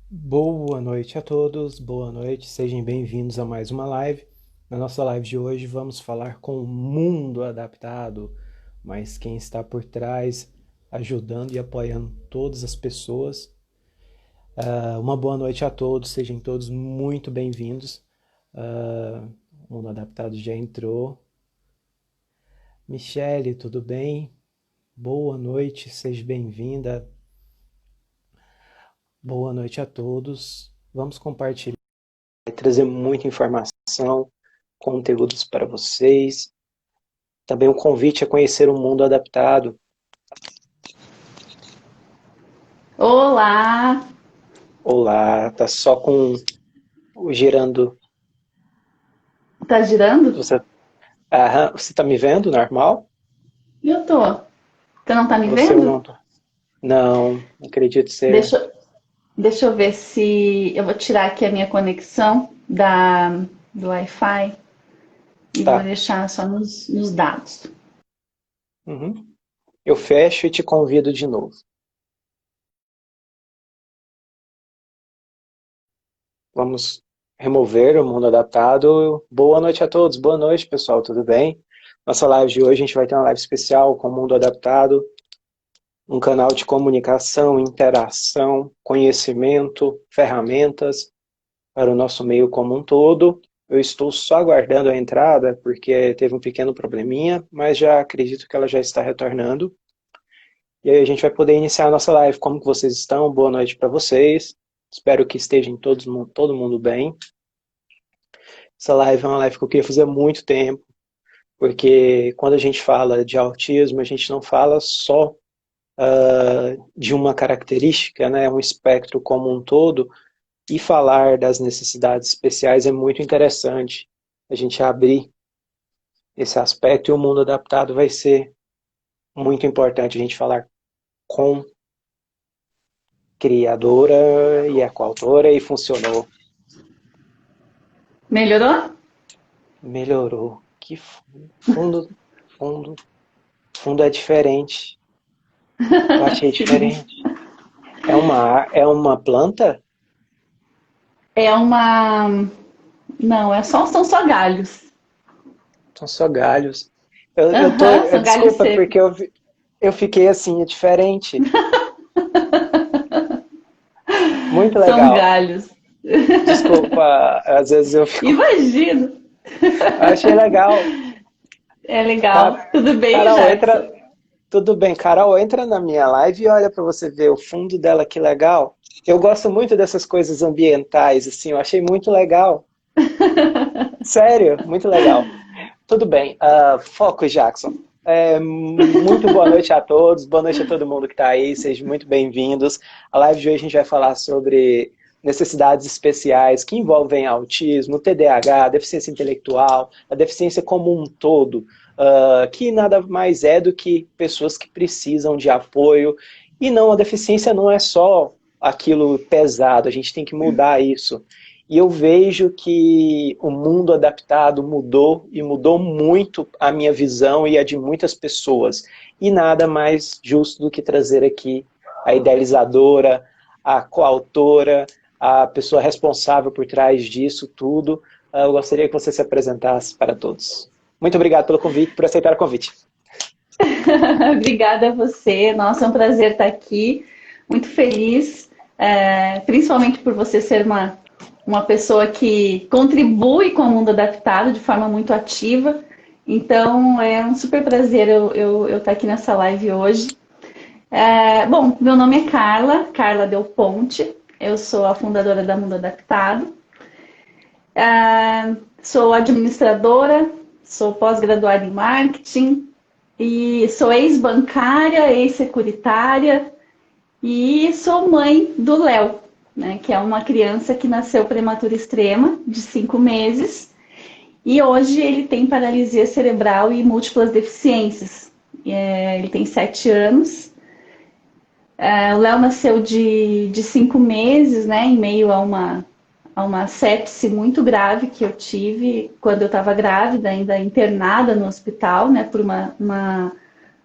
Boa noite a todos, boa noite, sejam bem-vindos a mais uma live. Na nossa live de hoje vamos falar com o mundo adaptado, mas quem está por trás, ajudando e apoiando todas as pessoas. Uma boa noite a todos, sejam todos muito bem-vindos. O mundo adaptado já entrou. Michele, tudo bem? Boa noite, seja bem-vinda. Boa noite a todos. Vamos compartilhar, trazer muita informação, conteúdos para vocês. Também um convite a conhecer o mundo adaptado. Olá, Olá, tá só com o girando. tá girando? Você, você tá me vendo normal? Eu tô. Você não tá me Você eu vendo? não tô. Não, acredito ser. Deixa, deixa eu ver se eu vou tirar aqui a minha conexão do Wi-Fi e vou Tá. deixar só nos dados. Uhum. Eu fecho e te convido de novo. Vamos remover o mundo adaptado. Boa noite a todos. Boa noite, pessoal. Tudo bem? Nossa live de hoje a gente vai ter uma live especial com o mundo adaptado, um canal de comunicação, interação, conhecimento, ferramentas para o nosso meio como um todo. Eu estou só aguardando a entrada, porque teve um pequeno probleminha, mas já acredito que ela já está retornando. E aí a gente vai poder iniciar a nossa live. Como que vocês estão? Boa noite para vocês. Espero que estejam todo mundo bem. Essa live é uma live que eu queria fazer há muito tempo, porque quando a gente fala de autismo, a gente não fala só de uma característica, né, um espectro como um todo, e falar das necessidades especiais é muito interessante. A gente abrir esse aspecto e o mundo adaptado vai ser muito importante a gente falar com criadora e a coautora e funcionou. Melhorou? Melhorou. Que fundo, fundo, fundo é diferente. Eu achei Sim. diferente. É uma planta? É uma. Não, são só galhos. São só galhos. Eu tô, Aham, são galhos desculpa, porque secos. eu fiquei assim, é diferente. Muito São legal. galhos. Desculpa, às vezes eu fico. Imagino. Achei legal. É legal. Car- Tudo bem, Carol, entra. Jackson? Tudo bem, Carol, entra na minha live e olha para você ver o fundo dela, que legal. Eu gosto muito dessas coisas ambientais, assim, eu achei muito legal. Sério, muito legal. Tudo bem, foco, Jackson. Muito boa noite a todos, boa noite a todo mundo que está aí, sejam muito bem-vindos. A live de hoje a gente vai falar sobre necessidades especiais que envolvem autismo, TDAH, deficiência intelectual, a deficiência como um todo, que nada mais é do que pessoas que precisam de apoio. E não, a deficiência não é só aquilo pesado, a gente tem que mudar isso. E eu vejo que o mundo adaptado mudou e mudou muito a minha visão e a de muitas pessoas. E nada mais justo do que trazer aqui a idealizadora, a coautora, a pessoa responsável por trás disso tudo. Eu gostaria que você se apresentasse para todos. Muito obrigado pelo convite, por aceitar o convite. Obrigada a você. Nossa, é um prazer estar aqui. Muito feliz, principalmente por você ser uma pessoa que contribui com o mundo adaptado de forma muito ativa. Então, é um super prazer eu estar aqui nessa live hoje. Bom, meu nome é Carla, Carla Del Ponte. Eu sou a fundadora da Mundo Adaptado. Sou administradora, sou pós-graduada em marketing e sou ex-bancária, ex-securitária e sou mãe do Léo, né, que é uma criança que nasceu prematura extrema, de 5 meses, e hoje ele tem paralisia cerebral e múltiplas deficiências. Ele tem 7 anos. O Léo nasceu de 5 meses, né, em meio a uma sepse muito grave que eu tive quando eu estava grávida, ainda internada no hospital, né, por uma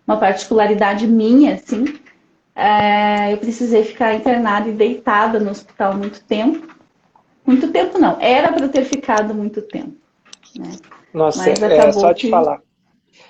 particularidade minha, assim. eu precisei ficar internada e deitada no hospital muito tempo. Muito tempo não, era para eu ter ficado muito tempo, né? Nossa, Mas acabou que...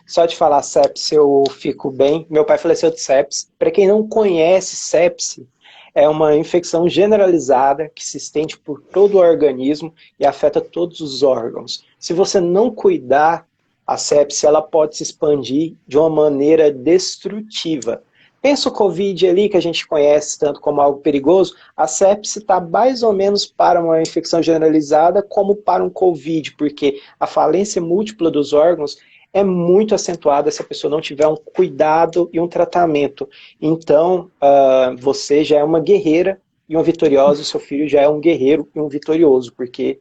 Só de falar sepse eu fico bem. Meu pai faleceu de sepse. Para quem não conhece, sepse é uma infecção generalizada que se estende por todo o organismo e afeta todos os órgãos. Se você não cuidar, a sepse ela pode se expandir de uma maneira destrutiva. Pensa o Covid ali, que a gente conhece tanto como algo perigoso, a sepse está mais ou menos para uma infecção generalizada como para um Covid, porque a falência múltipla dos órgãos é muito acentuada se a pessoa não tiver um cuidado e um tratamento. Então, você já é uma guerreira e uma vitoriosa, e seu filho já é um guerreiro e um vitorioso, porque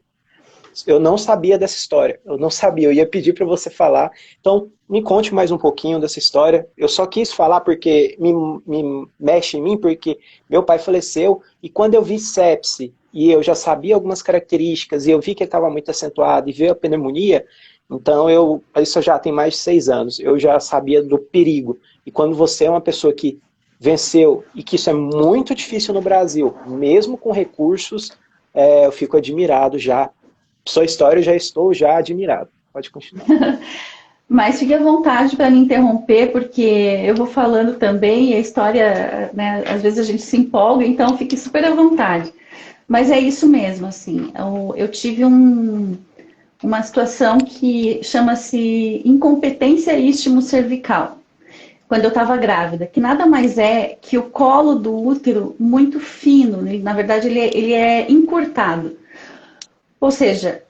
eu não sabia dessa história, eu não sabia, eu ia pedir para você falar. Então, me conte mais um pouquinho dessa história. Eu só quis falar porque me mexe em mim, porque meu pai faleceu, e quando eu vi sepse, e eu já sabia algumas características, e eu vi que ele estava muito acentuado, e veio a pneumonia, então isso já tem mais de 6 anos, eu já sabia do perigo. E quando você é uma pessoa que venceu, e que isso é muito difícil no Brasil, mesmo com recursos, eu fico admirado já. Sua história eu já estou admirado. Pode continuar. Mas fique à vontade para me interromper, porque eu vou falando também, e a história, né, às vezes a gente se empolga, então fique super à vontade. Mas é isso mesmo, assim, eu tive uma situação que chama-se incompetência istmo-cervical, quando eu estava grávida, que nada mais é que o colo do útero muito fino, na verdade ele é encurtado. Ou seja,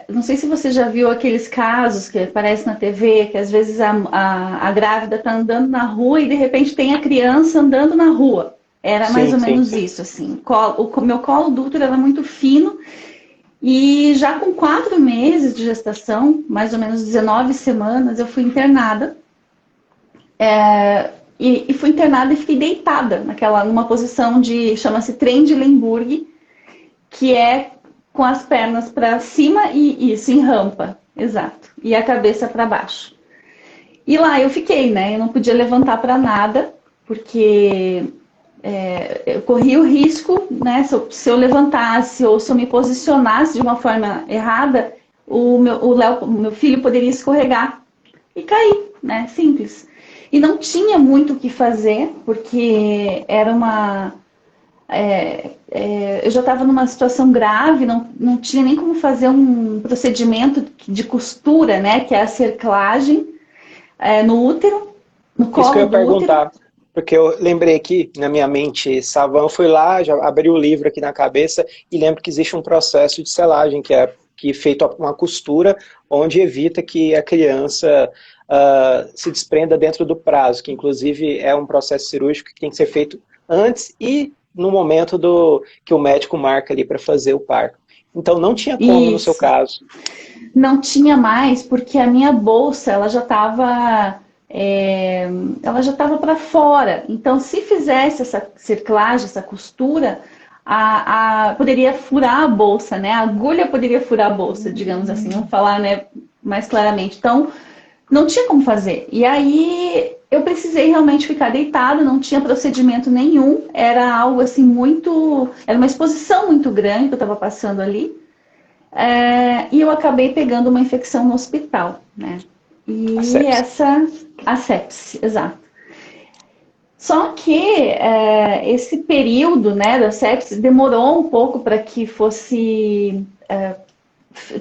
não sei se você já viu aqueles casos que aparecem na TV, que às vezes a grávida está andando na rua e de repente tem a criança andando na rua. Era mais ou menos isso, assim. O meu colo do útero era muito fino e já com 4 meses de gestação, mais ou menos 19 semanas, eu fui internada. E fui internada e fiquei deitada numa posição chama-se Trendelenburg, que é com as pernas para cima e isso, em rampa, exato, e a cabeça para baixo. E lá eu fiquei, né? Eu não podia levantar para nada, porque eu corria o risco, né? Se eu levantasse ou se eu me posicionasse de uma forma errada, o meu filho poderia escorregar e cair, né? Simples. E não tinha muito o que fazer, porque era eu já estava numa situação grave, não tinha nem como fazer um procedimento de costura, né? Que é a cerclagem no útero, no colo Isso que eu ia do útero. perguntar, porque eu lembrei aqui na minha mente, Savan, fui lá, já abri o livro aqui na cabeça e lembro que existe um processo de selagem, que é feito uma costura, onde evita que a criança se desprenda dentro do prazo, que inclusive é um processo cirúrgico que tem que ser feito antes e no momento que o médico marca ali para fazer o parto. Então não tinha como no seu caso. Não tinha mais, porque a minha bolsa ela já estava para fora. Então, se fizesse essa cerclagem, essa costura, poderia furar a bolsa, né? A agulha poderia furar a bolsa, digamos assim, vamos falar, né, mais claramente. Então, não tinha como fazer. E aí eu precisei realmente ficar deitada, não tinha procedimento nenhum. Era algo assim era uma exposição muito grande que eu estava passando ali. E eu acabei pegando uma infecção no hospital, né? E a sepse, exato. Só que esse período, né, da sepse demorou um pouco para que fosse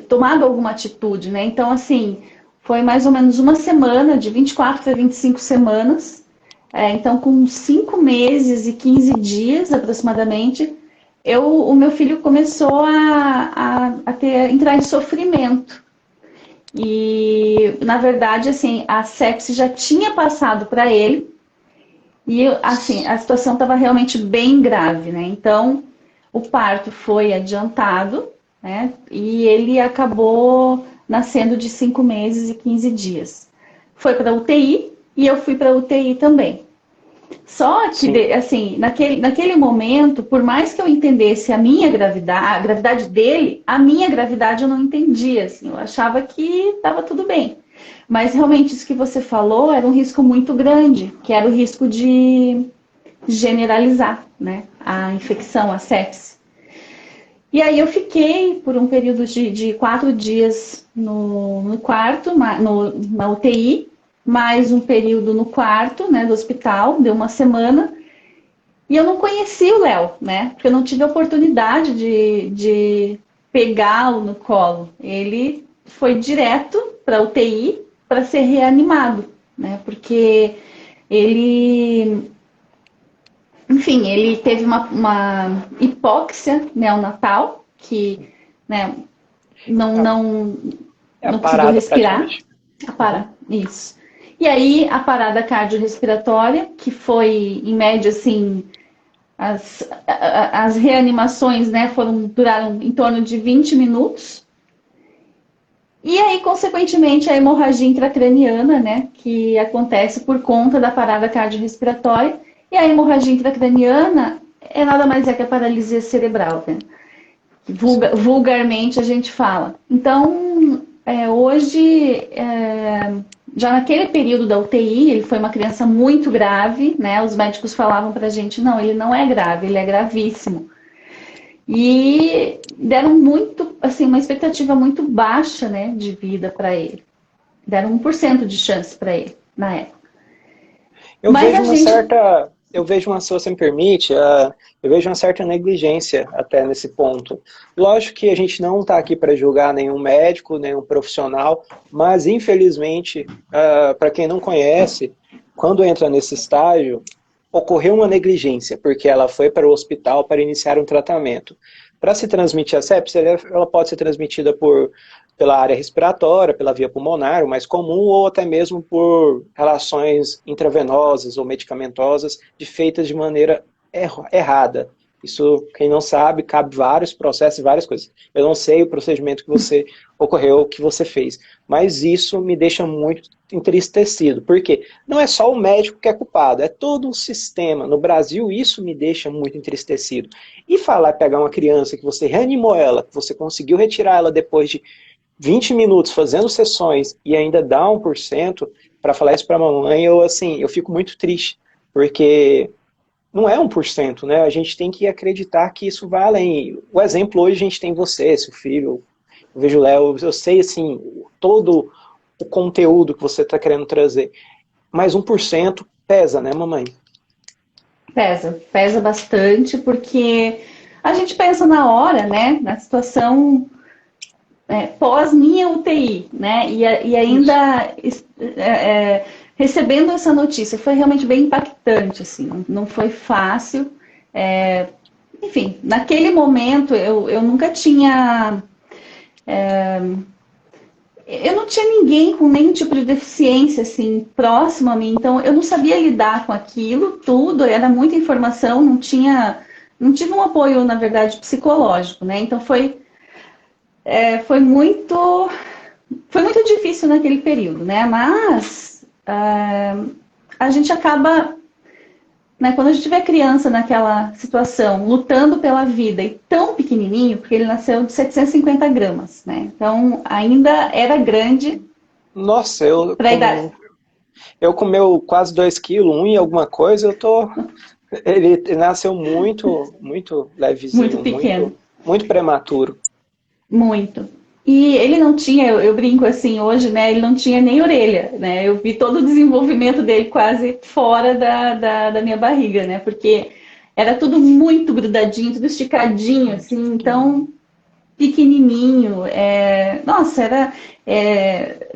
tomada alguma atitude, né? Então, assim, foi mais ou menos uma semana, de 24 para 25 semanas. Então, com 5 meses e 15 dias aproximadamente, o meu filho começou a entrar em sofrimento. E, na verdade, assim, a sepse já tinha passado para ele. E, assim, a situação estava realmente bem grave, né? Então, o parto foi adiantado, né? E ele acabou nascendo de 5 meses e 15 dias. Foi para UTI e eu fui para UTI também. Só que, assim, naquele momento, por mais que eu entendesse a gravidade dele, a minha gravidade eu não entendia, assim, eu achava que estava tudo bem. Mas realmente isso que você falou era um risco muito grande, que era o risco de generalizar, né, a infecção, a sepse. E aí eu fiquei por um período de 4 dias no quarto, na UTI, mais um período no quarto, né, do hospital, deu uma semana. E eu não conheci o Léo, né? Porque eu não tive a oportunidade de pegá-lo no colo. Ele foi direto para a UTI para ser reanimado, né? Porque ele, enfim, ele teve uma hipóxia neonatal, que, né, É a não conseguiu parada, respirar. praticamente. Isso. E aí a parada cardiorrespiratória, que foi em média assim, as reanimações, né, duraram em torno de 20 minutos. E aí, consequentemente, a hemorragia intracraniana, né, que acontece por conta da parada cardiorrespiratória. E a hemorragia intracraniana é nada mais que a paralisia cerebral, né? Vulgarmente a gente fala. Então, hoje, já naquele período da UTI, ele foi uma criança muito grave, né? Os médicos falavam pra gente, não, ele não é grave, ele é gravíssimo. E deram muito, assim, uma expectativa muito baixa, né, de vida para ele. Deram 1% de chance para ele, na época. Eu vejo uma certa, se você me permite, eu vejo uma certa negligência até nesse ponto. Lógico que a gente não está aqui para julgar nenhum médico, nenhum profissional, mas infelizmente, para quem não conhece, quando entra nesse estágio, ocorreu uma negligência, porque ela foi para o hospital para iniciar um tratamento. Para se transmitir a sepsis, ela pode ser transmitida pela área respiratória, pela via pulmonar, o mais comum, ou até mesmo por relações intravenosas ou medicamentosas feitas de maneira errada. Isso, quem não sabe, cabe vários processos e várias coisas. Eu não sei o procedimento que você ocorreu, que você fez, mas isso me deixa muito entristecido, porque não é só o médico que é culpado, é todo um sistema. No Brasil, isso me deixa muito entristecido. E pegar uma criança que você reanimou ela, que você conseguiu retirar ela depois de 20 minutos fazendo sessões e ainda dá 1%, para falar isso para a mamãe, eu fico muito triste, porque não é 1%, né? A gente tem que acreditar que isso vai além. O exemplo hoje a gente tem você, seu filho, eu vejo o Léo, eu sei assim, todo o conteúdo que você está querendo trazer. Mas 1% pesa, né, mamãe? Pesa bastante, porque a gente pensa na hora, né, na situação pós minha UTI, né, e ainda recebendo essa notícia, foi realmente bem impactante, assim, não foi fácil. Enfim, naquele momento eu nunca tinha... eu não tinha ninguém com nenhum tipo de deficiência, assim, próximo a mim, então eu não sabia lidar com aquilo tudo, era muita informação, não tive um apoio, na verdade, psicológico, né? Então foi muito difícil naquele período, né? Mas a gente acaba, né, quando a gente vê criança naquela situação, lutando pela vida e tão pequenininho, porque ele nasceu de 750 gramas, né? Então, ainda era grande. Nossa, pra idade. Eu com meu quase 2 quilos, 1 e alguma coisa, ele nasceu muito levezinho, Muito pequeno. muito prematuro. Muito. E ele não tinha, eu brinco assim hoje, né? Ele não tinha nem orelha, né? Eu vi todo o desenvolvimento dele quase fora da minha barriga, né? Porque era tudo muito grudadinho, tudo esticadinho, assim, então pequenininho. Nossa,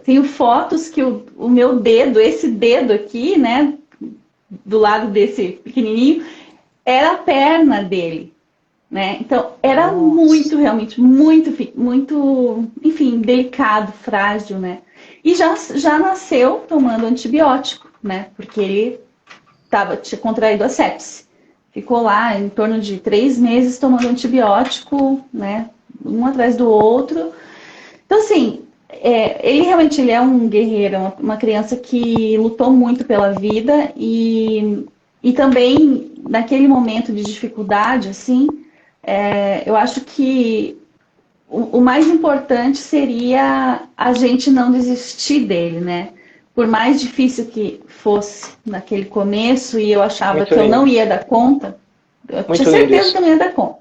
tenho fotos que o meu dedo, esse dedo aqui, né? Do lado desse pequenininho, era a perna dele. Né? Então, era muito, realmente, muito, enfim, delicado, frágil, né? E já nasceu tomando antibiótico, né? Porque ele tinha contraído a sepse. Ficou lá em torno de 3 meses tomando antibiótico, né? Um atrás do outro. Então, assim, ele é um guerreiro, uma criança que lutou muito pela vida e também, naquele momento de dificuldade, assim, eu acho que o mais importante seria a gente não desistir dele, né? por mais difícil que fosse naquele começo, e eu achava Muito que eu lindo. não ia dar conta, eu tinha Muito lindo certeza que isso. eu não ia dar conta.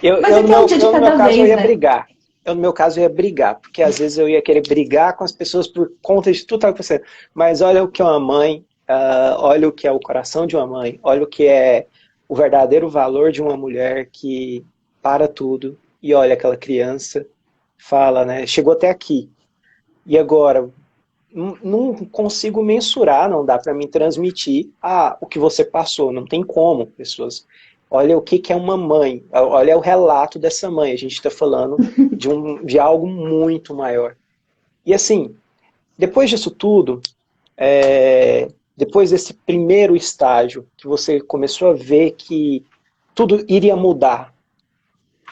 Eu, Mas eu, é no que é um meu, dia de eu, no meu cada caso, eu vez, ia né? brigar. Eu, no meu caso, eu ia brigar, porque às vezes eu ia querer brigar com as pessoas por conta de tudo que estava acontecendo. Mas olha o que é uma mãe, olha o que é o coração de uma mãe, olha o que é o verdadeiro valor de uma mulher que para tudo e olha aquela criança, fala, né? Chegou até aqui. E agora, não consigo mensurar, não dá para mim transmitir o que você passou, não tem como, pessoas. Olha o que é uma mãe, olha o relato dessa mãe, a gente está falando de algo muito maior. E assim, depois disso tudo, depois desse primeiro estágio, que você começou a ver que tudo iria mudar,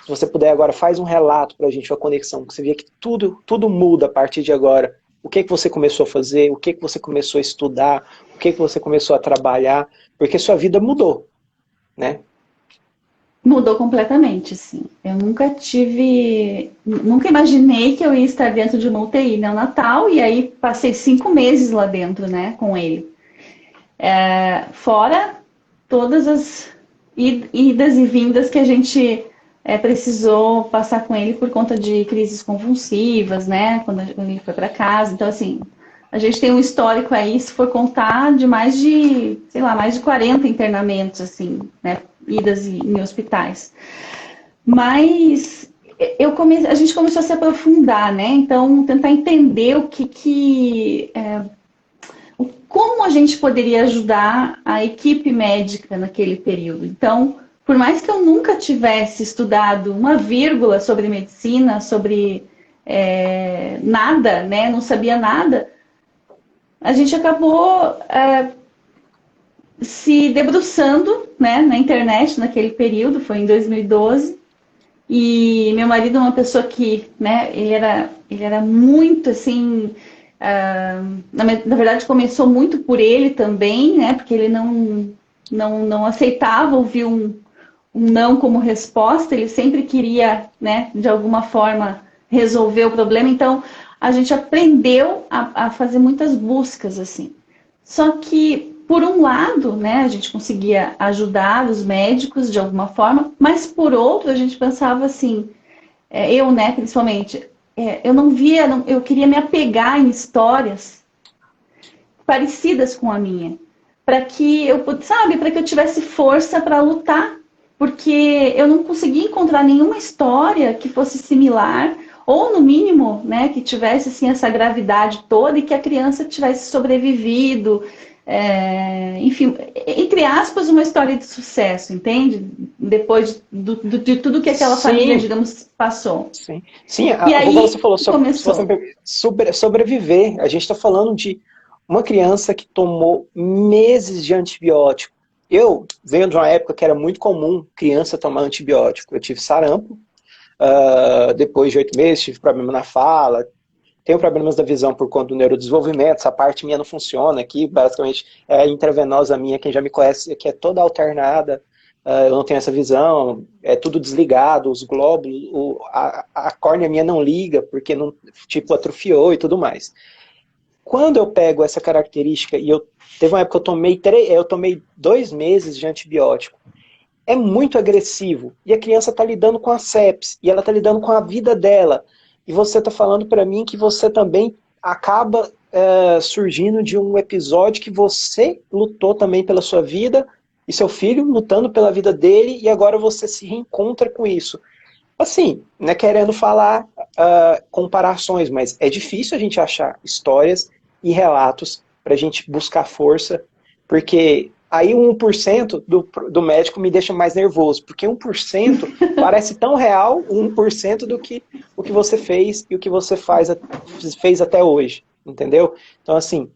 se você puder agora, faz um relato para a gente, uma conexão, que você vê que tudo muda a partir de agora. O que você começou a fazer, o que você começou a estudar, o que você começou a trabalhar, porque sua vida mudou, né? Mudou completamente, sim. Eu nunca imaginei que eu ia estar dentro de uma UTI neonatal, e aí passei 5 meses lá dentro, né, com ele. Fora todas as idas e vindas que a gente precisou passar com ele por conta de crises convulsivas, né? Quando ele foi para casa. Então, assim, a gente tem um histórico aí, se for contar, de mais de, sei lá, mais de 40 internamentos, assim, né? Idas em hospitais. Mas a gente começou a se aprofundar, né? Então, tentar entender como a gente poderia ajudar a equipe médica naquele período. Então, por mais que eu nunca tivesse estudado uma vírgula sobre medicina, sobre nada, né, não sabia nada, a gente acabou se debruçando, né, na internet naquele período, foi em 2012, e meu marido é uma pessoa que, né, ele era muito assim. Na verdade, começou muito por ele também, né? Porque ele não aceitava ouvir um não como resposta, ele sempre queria, né, de alguma forma, resolver o problema. Então, a gente aprendeu a fazer muitas buscas, assim. Só que, por um lado, né, a gente conseguia ajudar os médicos de alguma forma, mas por outro, a gente pensava assim, eu, né, principalmente, eu não via, eu queria me apegar em histórias parecidas com a minha, para que eu, sabe, para que eu tivesse força para lutar, porque eu não conseguia encontrar nenhuma história que fosse similar, ou no mínimo, né, que tivesse assim essa gravidade toda e que a criança tivesse sobrevivido, enfim, entre aspas, uma história de sucesso, entende? Depois de tudo que aquela família, Sim, digamos, passou. sim. Sim, E como você aí falou, se você começou. sobreviver, a gente está falando de uma criança que tomou meses de antibiótico. Eu venho de uma época que era muito comum criança tomar antibiótico. Eu tive sarampo, depois de 8 meses tive problema na fala, tenho problemas da visão por conta do neurodesenvolvimento, essa parte minha não funciona aqui, basicamente é a intravenosa minha, quem já me conhece, que é toda alternada, eu não tenho essa visão, é tudo desligado, os glóbulos, a córnea minha não liga, porque não, tipo, atrofiou e tudo mais. Quando eu pego essa característica, teve uma época que eu tomei 2 meses de antibiótico, é muito agressivo. E a criança está lidando com a sepsis, e ela está lidando com a vida dela. E você está falando para mim que você também acaba surgindo de um episódio que você lutou também pela sua vida, e seu filho lutando pela vida dele, e agora você se reencontra com isso. Assim, não é querendo falar comparações, mas é difícil a gente achar histórias e relatos para a gente buscar força, porque aí o 1% do médico me deixa mais nervoso, porque 1% parece tão real, o 1% do que o que você fez e o que você fez até hoje, entendeu? Então, assim,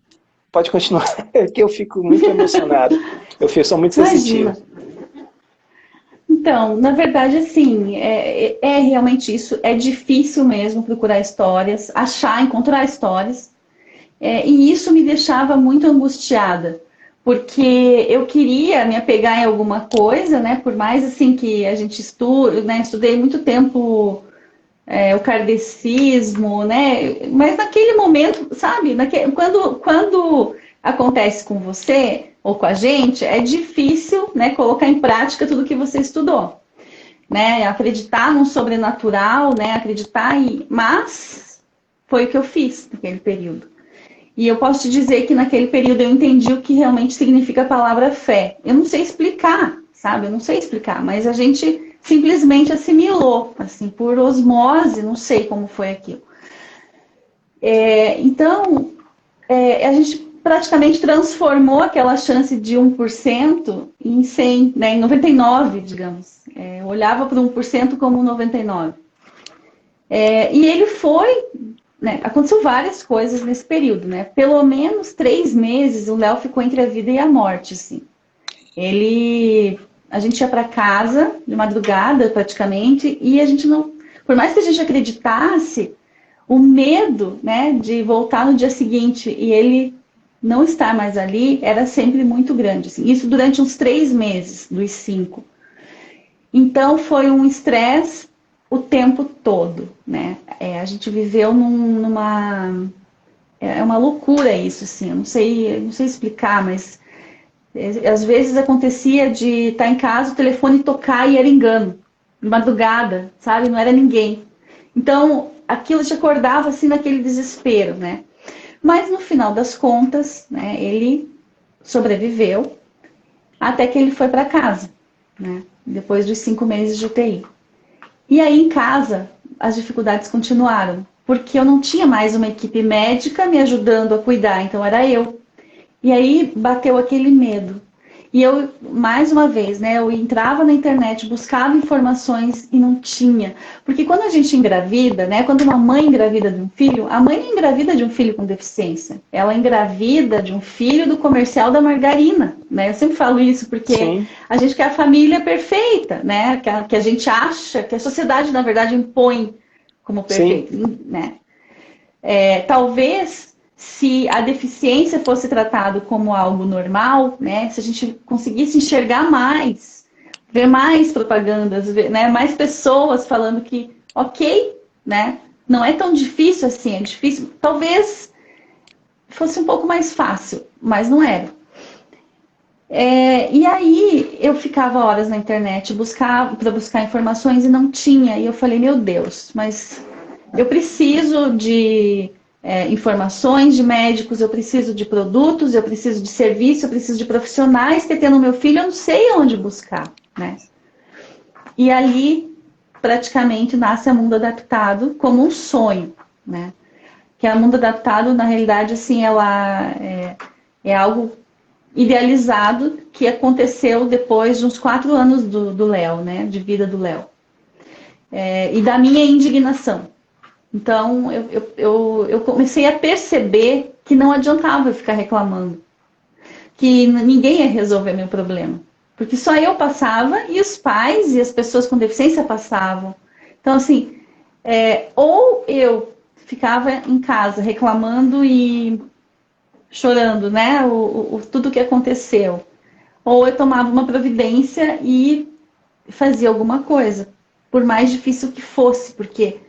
pode continuar, que eu fico muito emocionado, sou muito Imagina. sensitivo. Então, na verdade, assim, é realmente isso. É difícil mesmo procurar histórias, encontrar histórias. E isso me deixava muito angustiada, porque eu queria me apegar em alguma coisa, né? Por mais assim que a gente estuda, né? Estudei muito tempo o kardecismo, né? Mas naquele momento, sabe? Quando acontece com você ou com a gente, é difícil, né, colocar em prática tudo que você estudou, né? Acreditar no sobrenatural, né? Mas foi o que eu fiz naquele período. E eu posso te dizer que naquele período eu entendi o que realmente significa a palavra fé. Eu não sei explicar, sabe? Eu não sei explicar, mas a gente simplesmente assimilou, assim, por osmose, não sei como foi aquilo. Então, a gente praticamente transformou aquela chance de 1% em 100, né, em 99, digamos. Eu olhava para 1% como 99. E ele foi, né, aconteceu várias coisas nesse período, né? Pelo menos 3 meses o Léo ficou entre a vida e a morte, assim. A gente ia para casa de madrugada praticamente e a gente não, por mais que a gente acreditasse, o medo, né, de voltar no dia seguinte e ele não estar mais ali era sempre muito grande, assim. Isso durante uns 3 meses dos 5. Então foi um estresse o tempo todo, né? A gente viveu numa... É uma loucura isso, assim. Eu não sei explicar, mas às vezes acontecia de estar em casa, o telefone tocar e era engano. De madrugada, sabe? Não era ninguém. Então, aquilo te acordava assim naquele desespero, né? Mas no final das contas, né, ele sobreviveu até que ele foi para casa, né? Depois dos 5 meses de UTI. E aí em casa, as dificuldades continuaram, porque eu não tinha mais uma equipe médica me ajudando a cuidar, então era eu. E aí bateu aquele medo. E eu, mais uma vez, né, eu entrava na internet, buscava informações e não tinha. Porque quando a gente engravida, né, quando uma mãe engravida de um filho, a mãe não engravida de um filho com deficiência. Ela engravida de um filho do comercial da margarina, né? Eu sempre falo isso porque Sim. A gente quer a família perfeita, né? Que a gente acha, que a sociedade, na verdade, impõe como perfeita, né? Talvez se a deficiência fosse tratado como algo normal, né, se a gente conseguisse enxergar mais, ver mais propagandas, ver, né, mais pessoas falando que, ok, né, não é tão difícil assim, é difícil, talvez fosse um pouco mais fácil, mas não era. E aí eu ficava horas na internet para buscar informações e não tinha, e eu falei, meu Deus, mas eu preciso de informações de médicos, eu preciso de produtos, eu preciso de serviço, eu preciso de profissionais que tendo meu filho, eu não sei onde buscar, né? E ali, praticamente, nasce a Mundo Adaptado como um sonho, né? Que a Mundo Adaptado, na realidade, assim, ela é algo idealizado que aconteceu depois de uns 4 anos do Léo, né? De vida do Léo. E da minha indignação. Então, eu comecei a perceber que não adiantava eu ficar reclamando. Que ninguém ia resolver meu problema. Porque só eu passava e os pais e as pessoas com deficiência passavam. Então, assim, ou eu ficava em casa reclamando e chorando, né? Tudo que aconteceu. Ou eu tomava uma providência e fazia alguma coisa. Por mais difícil que fosse, porque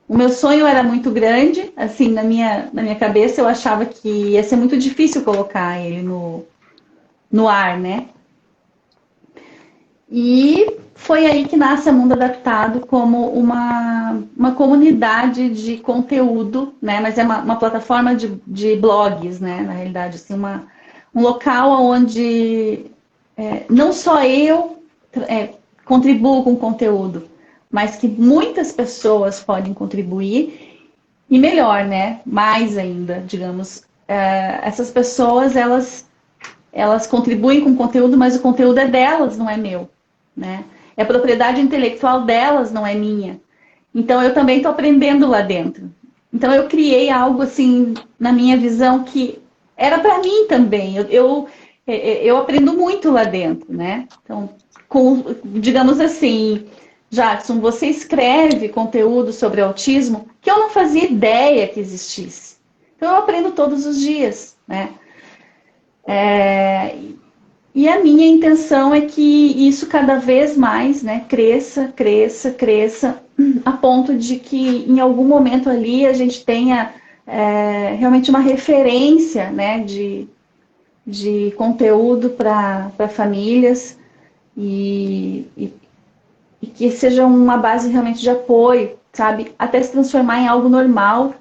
o meu sonho era muito grande, assim, na minha cabeça eu achava que ia ser muito difícil colocar ele no ar, né? E foi aí que nasce a Mundo Adaptado como uma comunidade de conteúdo, né? Mas é uma plataforma de blogs, né? Na realidade, assim, um local onde não só eu contribuo com conteúdo, mas que muitas pessoas podem contribuir e melhor, né? Mais ainda, digamos, essas pessoas elas contribuem com conteúdo, mas o conteúdo é delas, não é meu, né? É propriedade intelectual delas, não é minha. Então eu também estou aprendendo lá dentro. Então eu criei algo assim na minha visão que era para mim também. Eu aprendo muito lá dentro, né? Então, digamos assim, Jackson, você escreve conteúdo sobre autismo que eu não fazia ideia que existisse. Então eu aprendo todos os dias, né? E a minha intenção é que isso cada vez mais, né, cresça, cresça, cresça, a ponto de que em algum momento ali a gente tenha realmente uma referência, né, de conteúdo para famílias e que seja uma base realmente de apoio, sabe? Até se transformar em algo normal,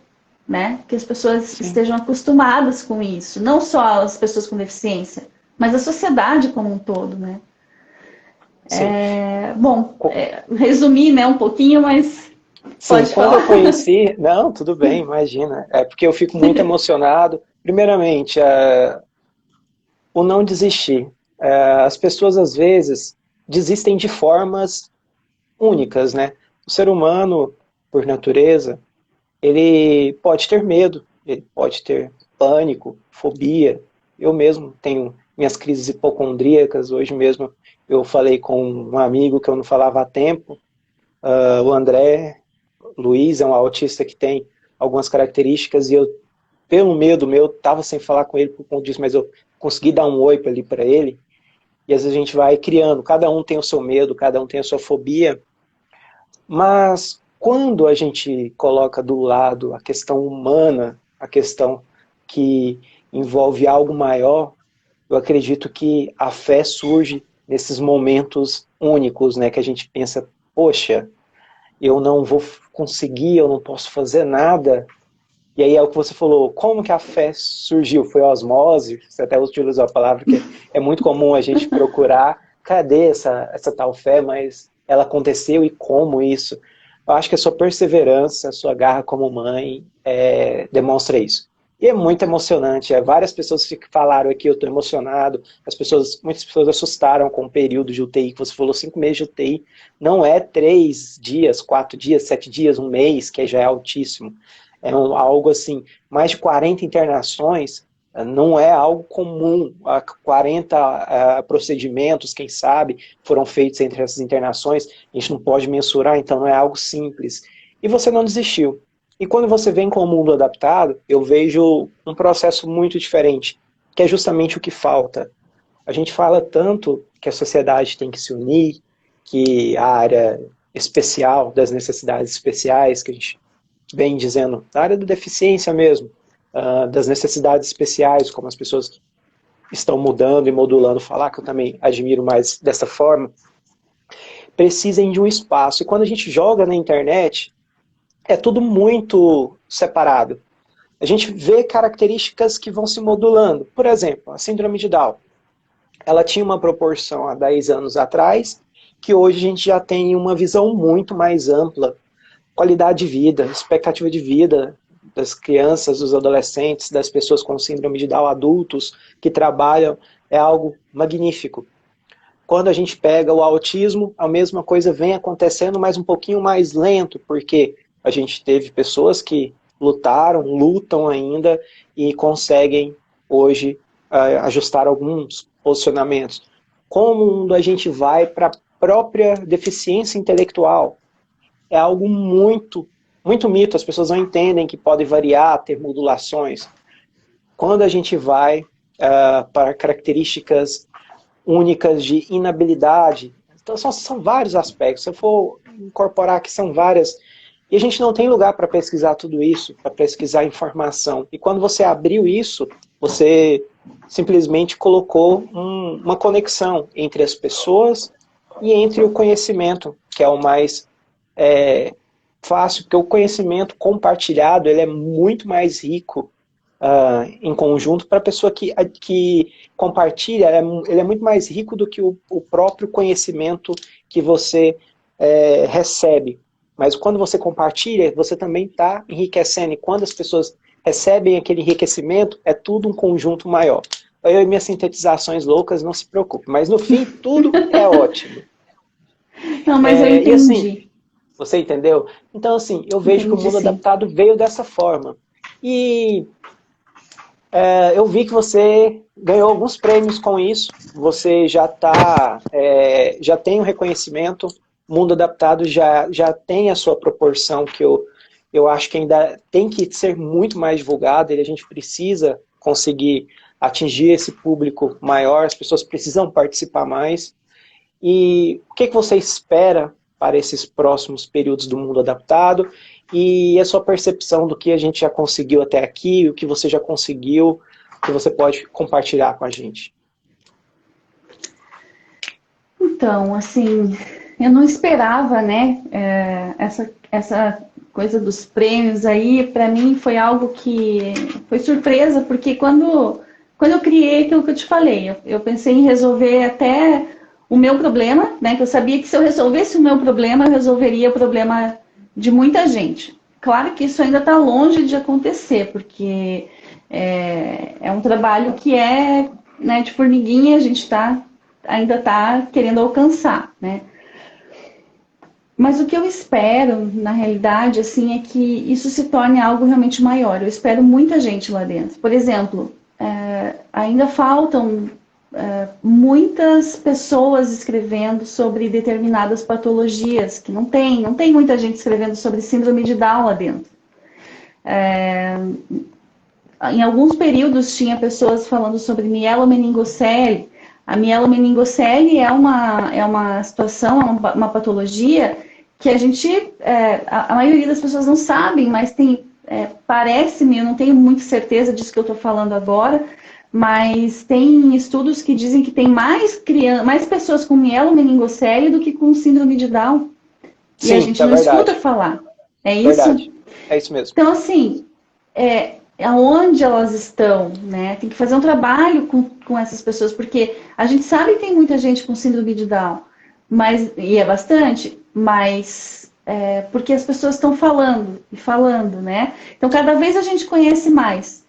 né? Que as pessoas Sim, estejam acostumadas com isso. Não só as pessoas com deficiência, mas a sociedade como um todo, né? sim. Bom, resumir, né, um pouquinho, mas Sim, pode quando eu falar. conheci... Não, tudo bem, imagina. É porque eu fico muito emocionado. Primeiramente, o não desistir. As pessoas, às vezes, desistem de formas únicas, né? O ser humano, por natureza, ele pode ter medo, ele pode ter pânico, fobia. Eu mesmo tenho minhas crises hipocondríacas. Hoje mesmo eu falei com um amigo que eu não falava há tempo, o André Luiz, é um autista que tem algumas características e eu, pelo medo meu, estava sem falar com ele por conta disso, mas eu consegui dar um oi ali para ele. E às vezes a gente vai criando, cada um tem o seu medo, cada um tem a sua fobia, mas quando a gente coloca do lado a questão humana, a questão que envolve algo maior, eu acredito que a fé surge nesses momentos únicos, né, que a gente pensa, poxa, eu não vou conseguir, eu não posso fazer nada. E aí é o que você falou, como que a fé surgiu? Foi osmose? Você até utilizou a palavra que é muito comum a gente procurar, cadê essa tal fé, mas ela aconteceu e como isso? Eu acho que a sua perseverança, a sua garra como mãe demonstra isso. E é muito emocionante, várias pessoas que falaram aqui, eu estou emocionado, muitas pessoas assustaram com o período de UTI, que você falou 5 meses de UTI, não é 3 dias, 4 dias, 7 dias, um mês, que já é altíssimo. Algo assim, mais de 40 internações não é algo comum. 40 procedimentos, quem sabe, foram feitos entre essas internações, a gente não pode mensurar, então não é algo simples. E você não desistiu. E quando você vem com o mundo adaptado, eu vejo um processo muito diferente, que é justamente o que falta. A gente fala tanto que a sociedade tem que se unir, que a área especial, das necessidades especiais, que a gente vem dizendo, da área da deficiência mesmo, das necessidades especiais, como as pessoas estão mudando e modulando falar, que eu também admiro mais dessa forma, precisem de um espaço. E quando a gente joga na internet, é tudo muito separado. A gente vê características que vão se modulando. Por exemplo, a síndrome de Down. Ela tinha uma proporção há 10 anos atrás, que hoje a gente já tem uma visão muito mais ampla. Qualidade de vida, expectativa de vida das crianças, dos adolescentes, das pessoas com síndrome de Down, adultos que trabalham, é algo magnífico. Quando a gente pega o autismo, a mesma coisa vem acontecendo, mas um pouquinho mais lento, porque a gente teve pessoas que lutaram, lutam ainda e conseguem hoje ajustar alguns posicionamentos. Como a gente vai para a própria deficiência intelectual, é algo muito, muito mito, as pessoas não entendem que pode variar, ter modulações. Quando a gente vai para características únicas de inabilidade, então são vários aspectos, se eu for incorporar aqui são várias, e a gente não tem lugar para pesquisar tudo isso, para pesquisar informação, e quando você abriu isso, você simplesmente colocou uma conexão entre as pessoas e entre o conhecimento, que é o mais fácil, porque o conhecimento compartilhado ele é muito mais rico em conjunto para a pessoa que compartilha, ele é muito mais rico do que o próprio conhecimento que você recebe. Mas quando você compartilha, você também está enriquecendo, e quando as pessoas recebem aquele enriquecimento, é tudo um conjunto maior. Eu e minhas sintetizações loucas, não se preocupe, mas no fim tudo é ótimo. Não, mas eu E assim, entendi. você entendeu? Então, assim, eu vejo que o Entendi, mundo sim. adaptado veio dessa forma. E eu vi que você ganhou alguns prêmios com isso. Você já tem o reconhecimento. O mundo adaptado já tem a sua proporção que eu acho que ainda tem que ser muito mais divulgado. E a gente precisa conseguir atingir esse público maior, as pessoas precisam participar mais. E o que você espera para esses próximos períodos do Mundo Adaptado? E a sua percepção do que a gente já conseguiu até aqui, o que você já conseguiu, que você pode compartilhar com a gente? Então, assim, eu não esperava, né, essa coisa dos prêmios aí, para mim foi algo que foi surpresa, porque quando eu criei aquilo que eu te falei, eu pensei em resolver até o meu problema, né, que eu sabia que se eu resolvesse o meu problema, eu resolveria o problema de muita gente. Claro que isso ainda está longe de acontecer, porque é um trabalho que é, né, de formiguinha, a gente ainda está querendo alcançar, né? Mas o que eu espero, na realidade, assim, é que isso se torne algo realmente maior. Eu espero muita gente lá dentro. Por exemplo, ainda faltam muitas pessoas escrevendo sobre determinadas patologias, que não tem muita gente escrevendo sobre síndrome de Down lá dentro. Em alguns períodos tinha pessoas falando sobre mielomeningocele. A mielomeningocele é uma situação, uma patologia que a gente, a maioria das pessoas não sabem, mas parece-me, eu não tenho muita certeza disso que eu estou falando agora, mas tem estudos que dizem que tem mais pessoas com mielomeningocele do que com síndrome de Down. Sim, e a gente é não verdade. escuta falar. É isso? Verdade. É isso mesmo. Então, assim, aonde elas estão, né? Tem que fazer um trabalho com essas pessoas, porque a gente sabe que tem muita gente com síndrome de Down, e é bastante, mas porque as pessoas estão falando e falando, né? Então, cada vez a gente conhece mais.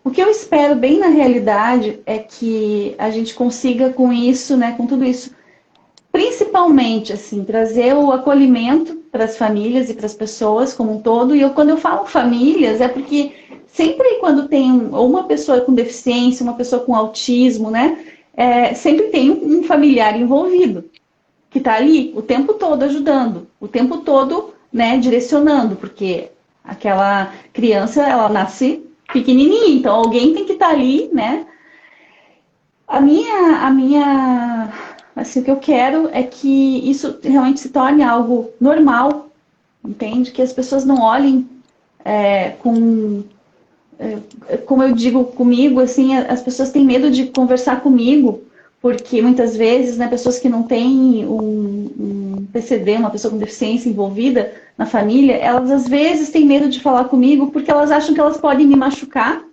O que eu espero bem na realidade é que a gente consiga com isso, né, com tudo isso, principalmente, assim, trazer o acolhimento para as famílias e para as pessoas como um todo. E quando eu falo famílias, é porque sempre quando tem ou uma pessoa com deficiência, uma pessoa com autismo, né, sempre tem um familiar envolvido, que está ali o tempo todo ajudando, o tempo todo, né, direcionando, porque aquela criança, ela nasce pequenininha, então alguém tem que estar ali, né. Assim, o que eu quero é que isso realmente se torne algo normal, entende? Que as pessoas não olhem como eu digo comigo, assim, as pessoas têm medo de conversar comigo, porque muitas vezes, né, pessoas que não têm um PCD, uma pessoa com deficiência envolvida na família, elas às vezes têm medo de falar comigo porque elas acham que elas podem me machucar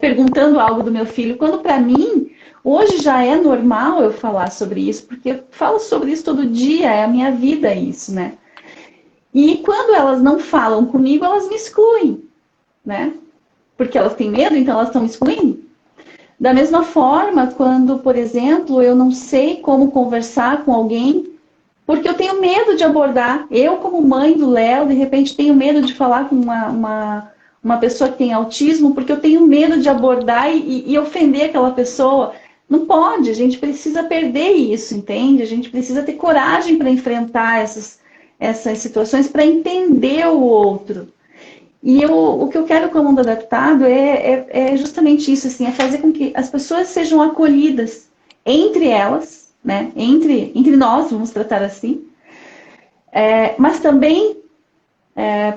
perguntando algo do meu filho, quando para mim, hoje já é normal eu falar sobre isso, porque eu falo sobre isso todo dia, é a minha vida isso, né? E quando elas não falam comigo, elas me excluem, né? Porque elas têm medo, então elas estão me excluindo. Da mesma forma, quando, por exemplo, eu não sei como conversar com alguém, porque eu tenho medo de abordar. Eu, como mãe do Léo, de repente tenho medo de falar com uma pessoa que tem autismo, porque eu tenho medo de abordar e ofender aquela pessoa. Não pode, a gente precisa perder isso, entende? A gente precisa ter coragem para enfrentar essas situações, para entender o outro. E o que eu quero com o Mundo Adaptado é justamente isso, assim, é fazer com que as pessoas sejam acolhidas entre elas, né? Entre nós, vamos tratar assim, mas também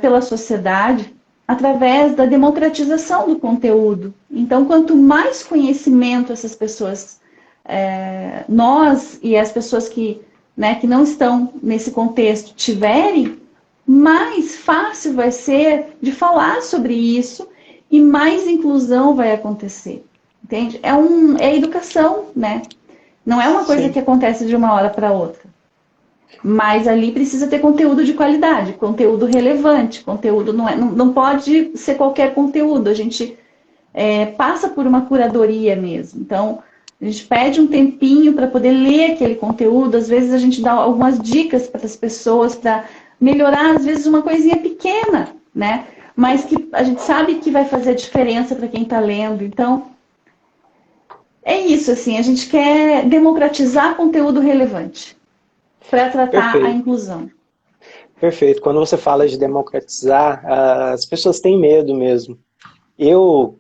pela sociedade, através da democratização do conteúdo. Então, quanto mais conhecimento essas pessoas, nós e as pessoas que não estão nesse contexto tiverem, mais fácil vai ser de falar sobre isso e mais inclusão vai acontecer. Entende? É educação, né? Não é uma coisa que acontece de uma hora para outra. Mas ali precisa ter conteúdo de qualidade, conteúdo relevante, conteúdo não pode ser qualquer conteúdo. A gente passa por uma curadoria mesmo. Então, a gente pede um tempinho para poder ler aquele conteúdo. Às vezes a gente dá algumas dicas para as pessoas para melhorar, às vezes, uma coisinha pequena, né? Mas que a gente sabe que vai fazer a diferença para quem está lendo. Então, é isso, assim, a gente quer democratizar conteúdo relevante para tratar a inclusão. Perfeito. Quando você fala de democratizar, as pessoas têm medo mesmo. Eu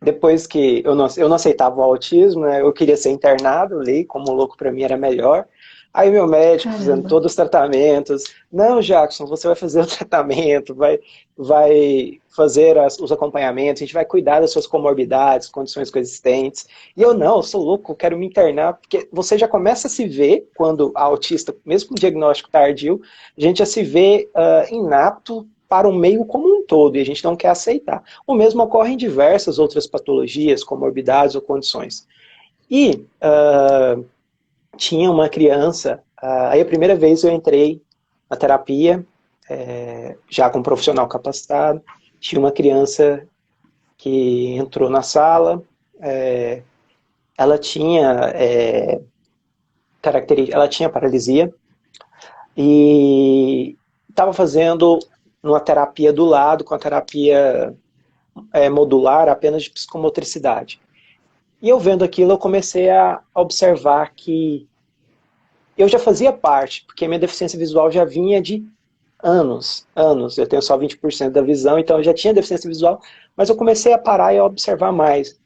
depois que eu não aceitava o autismo, né, eu queria ser internado ali, como louco para mim era melhor. Aí meu médico fazendo Caramba. todos os tratamentos, não, Jackson, você vai fazer o tratamento, vai fazer os acompanhamentos, a gente vai cuidar das suas comorbidades, condições coexistentes. E eu não, eu sou louco, eu quero me internar, porque você já começa a se ver, quando a autista, mesmo com diagnóstico tardio, a gente já se vê inapto para o meio como um todo, e a gente não quer aceitar. O mesmo ocorre em diversas outras patologias, comorbidades ou condições. E tinha uma criança, aí a primeira vez eu entrei na terapia, já com um profissional capacitado, tinha uma criança que entrou na sala, ela tinha ela tinha paralisia e estava fazendo uma terapia do lado, com a terapia modular apenas de psicomotricidade. E eu vendo aquilo, eu comecei a observar que eu já fazia parte, porque a minha deficiência visual já vinha de anos. Eu tenho só 20% da visão, então eu já tinha deficiência visual, mas eu comecei a parar e a observar mais.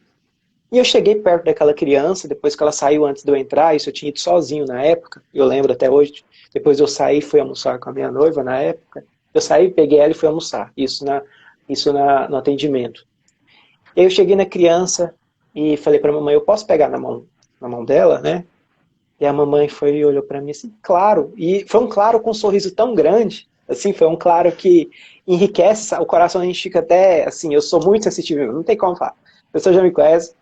E eu cheguei perto daquela criança, depois que ela saiu antes de eu entrar, isso eu tinha ido sozinho na época, eu lembro até hoje, depois eu saí e fui almoçar com a minha noiva na época, eu saí, peguei ela e fui almoçar, no atendimento. E aí eu cheguei na criança e falei para a mamãe, eu posso pegar na mão dela, né? E a mamãe foi e olhou para mim assim, claro. E foi um claro com um sorriso tão grande, assim, foi um claro que enriquece o coração, a gente fica até, assim, eu sou muito sensitivo, não tem como falar. A pessoa já me conhece,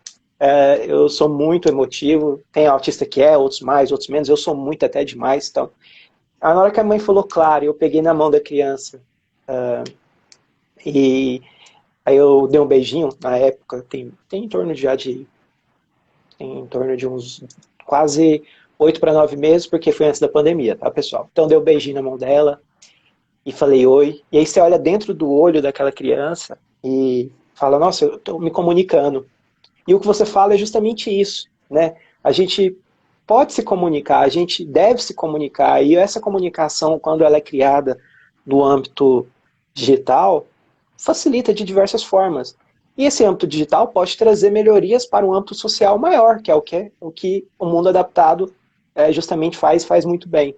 eu sou muito emotivo, tem autista que outros mais, outros menos, eu sou muito até demais, então. Aí, na hora que a mãe falou claro, eu peguei na mão da criança, e aí eu dei um beijinho, na época, tem em torno de uns quase 8 para 9 meses, porque foi antes da pandemia, tá, pessoal? Então dei um beijinho na mão dela e falei oi. E aí você olha dentro do olho daquela criança e fala, nossa, eu estou me comunicando. E o que você fala é justamente isso, né? A gente pode se comunicar, a gente deve se comunicar, e essa comunicação, quando ela é criada no âmbito digital, facilita de diversas formas. E esse âmbito digital pode trazer melhorias para um âmbito social maior, que é o que o mundo adaptado justamente faz muito bem.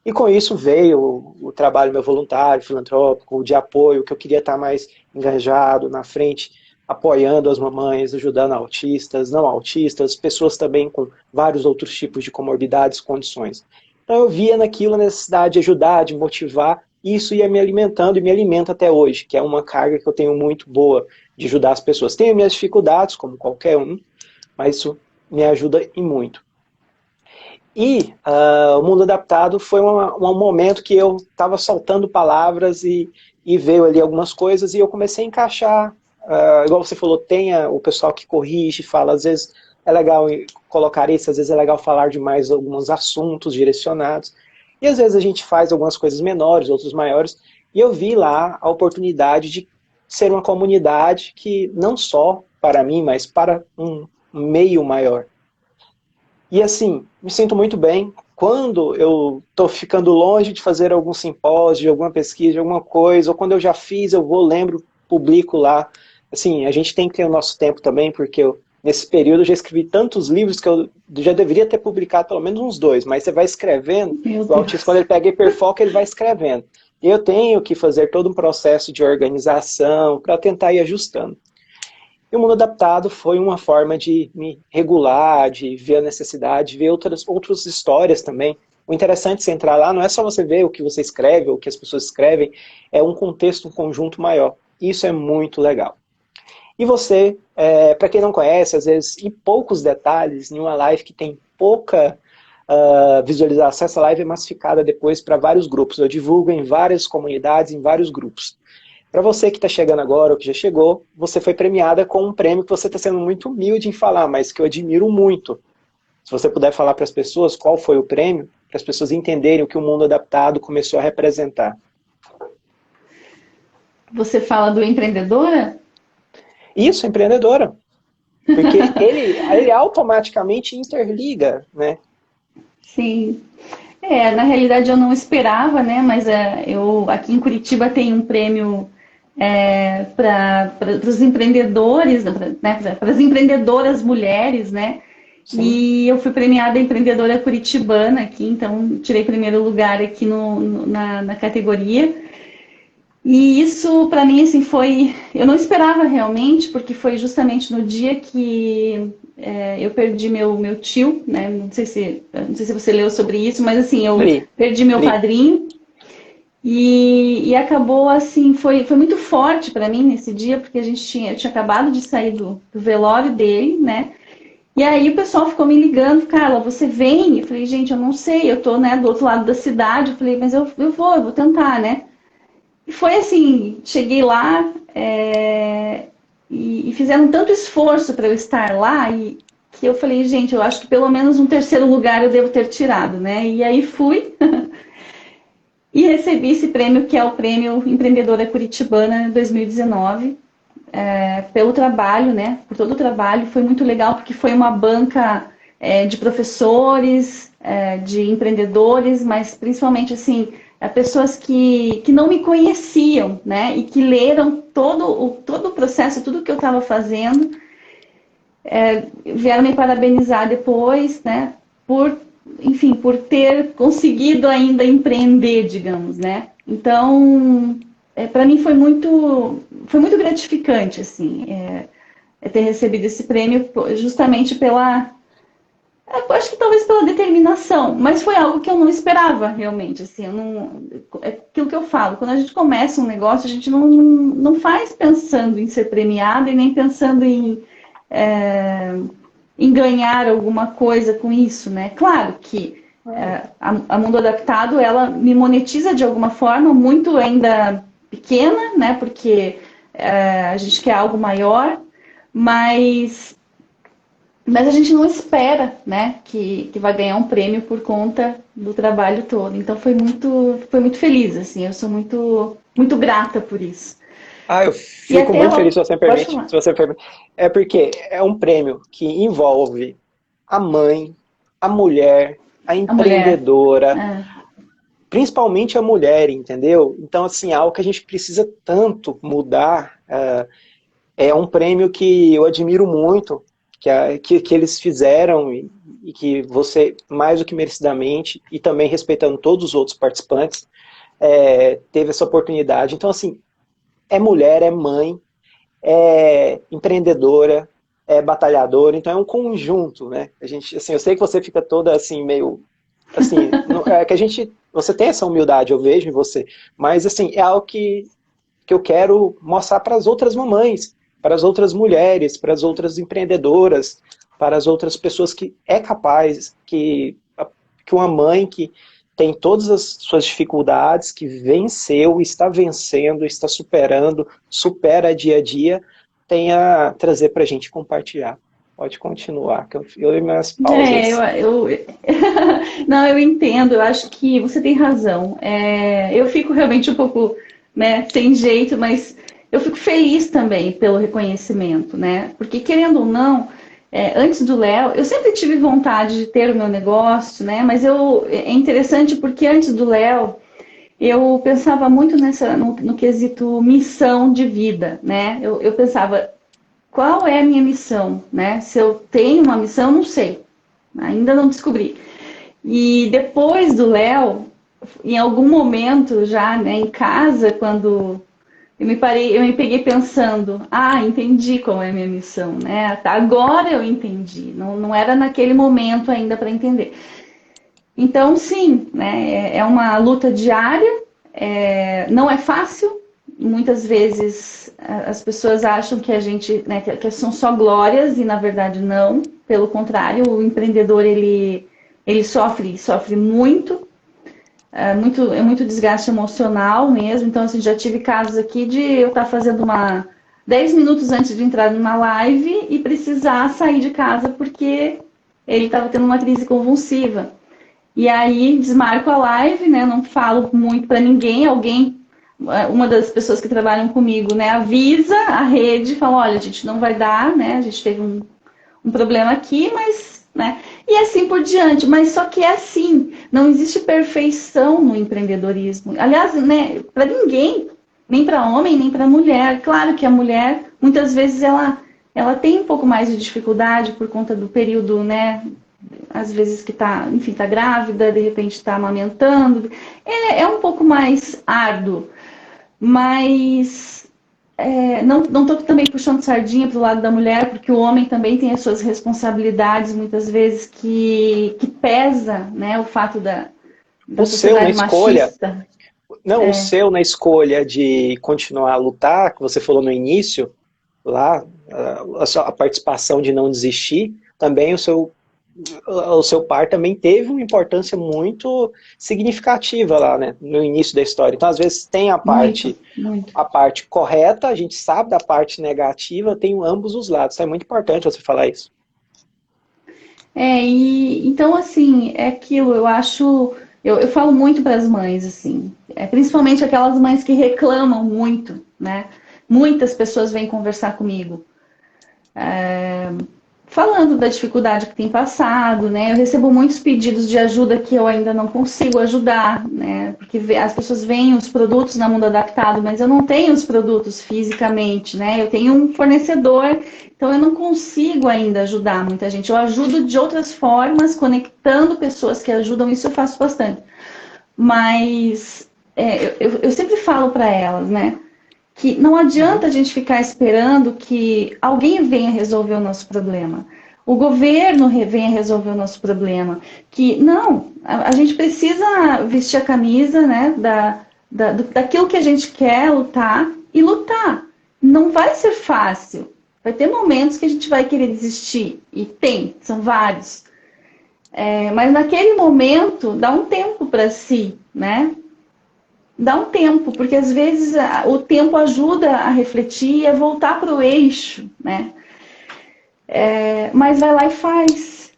E com isso veio o trabalho meu voluntário, filantrópico, de apoio, que eu queria estar mais engajado na frente, apoiando as mamães, ajudando autistas, não autistas, pessoas também com vários outros tipos de comorbidades, condições. Então eu via naquilo a necessidade de ajudar, de motivar, e isso ia me alimentando e me alimenta até hoje, que é uma carga que eu tenho muito boa de ajudar as pessoas. Tenho minhas dificuldades, como qualquer um, mas isso me ajuda e muito. E o Mundo Adaptado foi um momento que eu estava soltando palavras e veio ali algumas coisas e eu comecei a encaixar, igual você falou, tem o pessoal que corrige, fala, às vezes é legal colocar isso, às vezes é legal falar de mais alguns assuntos direcionados, e às vezes a gente faz algumas coisas menores, outras maiores, e eu vi lá a oportunidade de ser uma comunidade que não só para mim, mas para um meio maior. E assim, me sinto muito bem quando eu estou ficando longe de fazer algum simpósio, de alguma pesquisa, de alguma coisa, ou quando eu já fiz, eu vou, lembro, publico lá. Assim, a gente tem que ter o nosso tempo também, porque nesse período eu já escrevi tantos livros que eu já deveria ter publicado pelo menos uns 2, mas você vai escrevendo, Meu o autista, quando Deus. ele pega hiperfoco, ele vai escrevendo. E eu tenho que fazer todo um processo de organização para tentar ir ajustando. E o Mundo Adaptado foi uma forma de me regular, de ver a necessidade, de ver outras histórias também. O interessante de você entrar lá não é só você ver o que você escreve, ou o que as pessoas escrevem, é um contexto, um conjunto maior. Isso é muito legal. E você, para quem não conhece, às vezes, em poucos detalhes, em uma live que tem pouca visualização, essa live é massificada depois para vários grupos. Eu divulgo em várias comunidades, em vários grupos. Para você que está chegando agora, ou que já chegou, você foi premiada com um prêmio que você está sendo muito humilde em falar, mas que eu admiro muito. Se você puder falar para as pessoas qual foi o prêmio, para as pessoas entenderem o que o Mundo Adaptado começou a representar. Você fala do Empreendedora? Isso, empreendedora. Porque ele automaticamente interliga, né? Sim. Na realidade eu não esperava, né? Mas eu aqui em Curitiba tem um prêmio para os empreendedores, né, para as empreendedoras mulheres, né? Sim. E eu fui premiada empreendedora curitibana aqui, então tirei primeiro lugar aqui na categoria. E isso, para mim, assim, foi... Eu não esperava realmente, porque foi justamente no dia que eu perdi meu tio, né? Não sei se você leu sobre isso, mas assim, eu Li, perdi meu li. padrinho. E acabou assim, foi muito forte para mim nesse dia, porque eu tinha acabado de sair do velório dele, né? E aí o pessoal ficou me ligando, Carla, você vem? Eu falei, gente, eu não sei, eu tô, né, do outro lado da cidade. Eu falei, mas eu vou tentar, né? E foi assim, cheguei lá e fizeram tanto esforço para eu estar lá que eu falei, gente, eu acho que pelo menos um terceiro lugar eu devo ter tirado, né? E aí fui e recebi esse prêmio, que é o Prêmio Empreendedora Curitibana 2019, pelo trabalho, né? Por todo o trabalho. Foi muito legal porque foi uma banca de professores, de empreendedores, mas principalmente assim, pessoas que não me conheciam, né? E que leram todo o processo, tudo que eu estava fazendo, vieram me parabenizar depois, né? Enfim, por ter conseguido ainda empreender, digamos, né? Então, para mim foi muito gratificante, assim, ter recebido esse prêmio justamente eu acho que talvez pela determinação, mas foi algo que eu não esperava realmente, assim, é aquilo que eu falo, quando a gente começa um negócio, a gente não faz pensando em ser premiado e nem pensando em ganhar alguma coisa com isso, né? Claro que a Mundo Adaptado, ela me monetiza de alguma forma, muito ainda pequena, né? Porque a gente quer algo maior, mas a gente não espera, né, que vai ganhar um prêmio por conta do trabalho todo. Então foi muito feliz, assim, eu sou muito, muito grata por isso. Ah, eu E fico até muito feliz ela, se você pode permite. falar, Se você permite. É porque é um prêmio que envolve a mãe, a mulher, a a mulher. empreendedora, É, principalmente a mulher, entendeu? Então, assim, é algo que a gente precisa tanto mudar. É um prêmio que eu admiro muito, que eles fizeram e que você, mais do que merecidamente, e também respeitando todos os outros participantes, teve essa oportunidade. Então, assim, é mulher, é mãe, é empreendedora, é batalhadora, então é um conjunto, né? A gente, assim, eu sei que você fica toda assim meio assim, é que a gente, você tem essa humildade, eu vejo em você, mas assim, é algo que eu quero mostrar para as outras mamães, para as outras mulheres, para as outras empreendedoras, para as outras pessoas que é capaz, que uma mãe que tem todas as suas dificuldades, que venceu, está vencendo, está superando, supera dia a dia, tem a trazer para a gente compartilhar. Pode continuar, que eu e minhas É, eu, pausas. eu... Não, eu entendo, eu acho que você tem razão. Eu fico realmente um pouco, né, sem jeito, mas eu fico feliz também pelo reconhecimento, né? Porque querendo ou não, antes do Léo, eu sempre tive vontade de ter o meu negócio, né? Mas é interessante porque antes do Léo, eu pensava muito no quesito missão de vida, né? Eu pensava, qual é a minha missão, né? Se eu tenho uma missão, não sei. Ainda não descobri. E depois do Léo, em algum momento já, né, em casa, quando eu me peguei pensando, entendi qual é a minha missão, né? Agora eu entendi. Não era naquele momento ainda para entender. Então, sim, né, é uma luta diária, não é fácil. Muitas vezes as pessoas acham que a gente, né, que são só glórias e na verdade não. Pelo contrário, o empreendedor ele sofre muito, muito desgaste emocional mesmo. Então, assim, já tive casos aqui de eu estar fazendo 10 minutos antes de entrar numa live e precisar sair de casa porque ele estava tendo uma crise convulsiva. E aí desmarco a live, né? Não falo muito para ninguém. Uma das pessoas que trabalham comigo, né, avisa a rede, fala, olha, a gente não vai dar, né? A gente teve um problema aqui, mas, né? E assim por diante. Mas só que é assim, não existe perfeição no empreendedorismo. Aliás, né, para ninguém. Nem para homem, nem para mulher. Claro que a mulher, muitas vezes, ela tem um pouco mais de dificuldade por conta do período, né? Às vezes que tá, enfim, tá grávida, de repente está amamentando. É um pouco mais árduo. Mas não estou também puxando sardinha para o lado da mulher, porque o homem também tem as suas responsabilidades, muitas vezes, que pesa, né, o fato da O seu na sociedade escolha, machista. não, o seu na escolha de continuar a lutar, que você falou no início, lá, a participação de não desistir, também o seu par também teve uma importância muito significativa lá, né, no início da história. Então, às vezes, tem Muito, muito. a parte correta, a gente sabe da parte negativa, tem ambos os lados. Então, é muito importante você falar isso. Então, assim, é aquilo, eu acho. Eu falo muito para as mães, assim, principalmente aquelas mães que reclamam muito, né? Muitas pessoas vêm conversar comigo. Falando da dificuldade que tem passado, né? Eu recebo muitos pedidos de ajuda que eu ainda não consigo ajudar, né? Porque as pessoas veem os produtos na Mundo Adaptado, mas eu não tenho os produtos fisicamente, né? Eu tenho um fornecedor, então eu não consigo ainda ajudar muita gente. Eu ajudo de outras formas, conectando pessoas que ajudam, isso eu faço bastante. Mas eu sempre falo para elas, né? Que não adianta a gente ficar esperando que alguém venha resolver o nosso problema. O governo venha resolver o nosso problema. Que não, a gente precisa vestir a camisa, né, daquilo que a gente quer lutar e lutar. Não vai ser fácil. Vai ter momentos que a gente vai querer desistir. E são vários. Mas naquele momento, dá um tempo para si, né? Dá um tempo, porque às vezes o tempo ajuda a refletir e a voltar para o eixo, né? Mas vai lá e faz.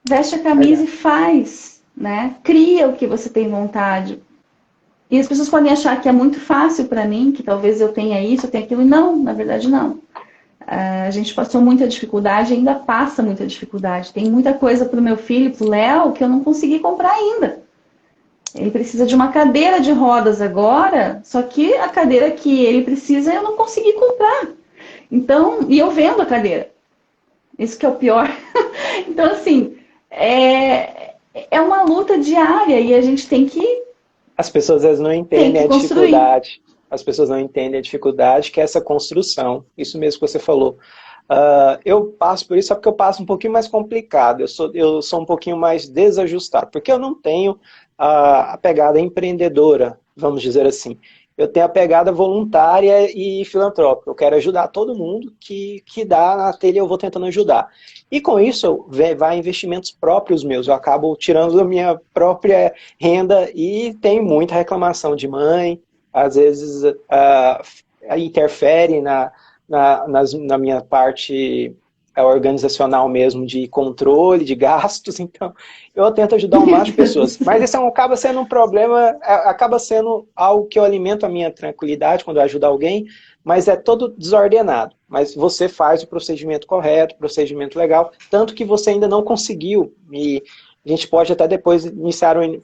Veste a camisa e faz, né? Cria o que você tem vontade. E as pessoas podem achar que é muito fácil para mim, que talvez eu tenha isso, eu tenha aquilo. E não, na verdade não. A gente passou muita dificuldade e ainda passa muita dificuldade. Tem muita coisa para o meu filho, para o Léo, que eu não consegui comprar ainda. Ele precisa de uma cadeira de rodas agora, só que a cadeira que ele precisa eu não consegui comprar. Então, e eu vendo a cadeira. Isso que é o pior. Então, assim, é uma luta diária e a gente tem que As pessoas às vezes não entendem a construir. dificuldade. As pessoas não entendem a dificuldade que é essa construção. Isso mesmo que você falou. Eu passo por isso, só porque eu passo um pouquinho mais complicado. Eu sou um pouquinho mais desajustado, porque eu não tenho a pegada empreendedora, vamos dizer assim. Eu tenho a pegada voluntária e filantrópica. Eu quero ajudar todo mundo que dá na telha, eu vou tentando ajudar. E com isso, vai investimentos próprios meus. Eu acabo tirando da minha própria renda e tem muita reclamação de mãe, às vezes interfere na minha parte organizacional mesmo, de controle, de gastos, então eu tento ajudar o máximo de pessoas. Mas isso acaba sendo um problema, acaba sendo algo que eu alimento a minha tranquilidade quando eu ajudo alguém, mas é todo desordenado. Mas você faz o procedimento correto, o procedimento legal, tanto que você ainda não conseguiu, e a gente pode até depois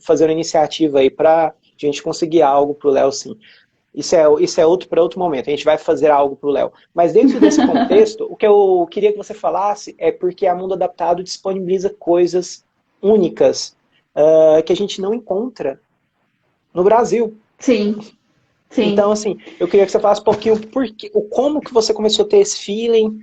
fazer uma iniciativa aí para a gente conseguir algo para o Léo, sim. Isso é outro para outro momento. A gente vai fazer algo para o Léo. Mas dentro desse contexto, o que eu queria que você falasse é porque a Mundo Adaptado disponibiliza coisas únicas que a gente não encontra no Brasil. Sim, sim. Então, assim, eu queria que você falasse um pouquinho como que você começou a ter esse feeling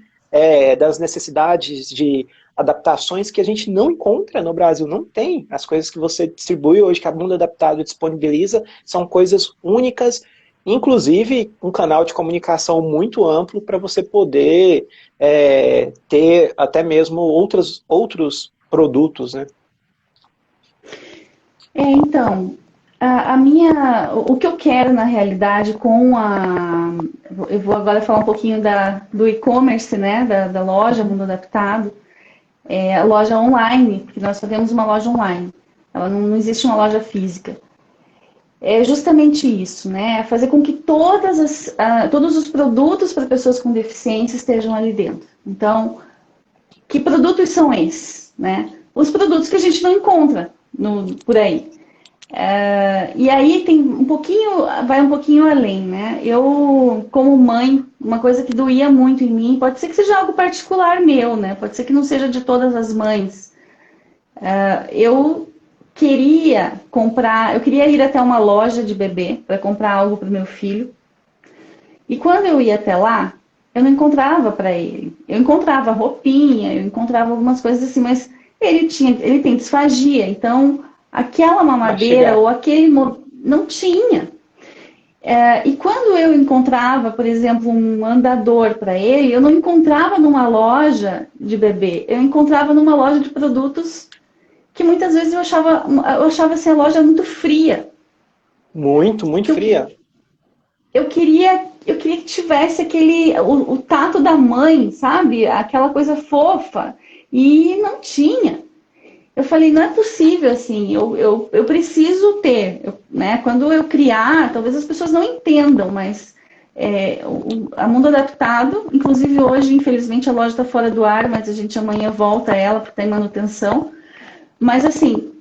das necessidades de adaptações que a gente não encontra no Brasil, não tem. As coisas que você distribui hoje, que a Mundo Adaptado disponibiliza, são coisas únicas, inclusive um canal de comunicação muito amplo para você poder ter até mesmo outros produtos, né? Então, o que eu quero na realidade eu vou agora falar um pouquinho do e-commerce, né, da loja Mundo Adaptado, a loja online, porque nós só temos uma loja online, ela não existe uma loja física. É justamente isso, né, fazer com que todos os produtos para pessoas com deficiência estejam ali dentro. Então, que produtos são esses, né? Os produtos que a gente não encontra por aí. E aí tem um pouquinho, vai um pouquinho além, né? Eu, como mãe, uma coisa que doía muito em mim, pode ser que seja algo particular meu, né? Pode ser que não seja de todas as mães. Eu queria comprar, eu queria ir até uma loja de bebê para comprar algo para o meu filho. E quando eu ia até lá, eu não encontrava para ele. Eu encontrava roupinha, eu encontrava algumas coisas assim, mas ele tem disfagia, então aquela mamadeira ou aquele não tinha. E quando eu encontrava, por exemplo, um andador para ele, eu não encontrava numa loja de bebê, eu encontrava numa loja de produtos que muitas vezes eu achava assim, a loja muito fria. Muito, muito fria. Eu queria que tivesse o tato da mãe, sabe? Aquela coisa fofa. E não tinha. Eu falei, não é possível assim, eu preciso ter, né? Quando eu criar, talvez as pessoas não entendam, mas a Mundo Adaptado, inclusive hoje, infelizmente, a loja está fora do ar, mas a gente amanhã volta ela porque está em manutenção. Mas assim,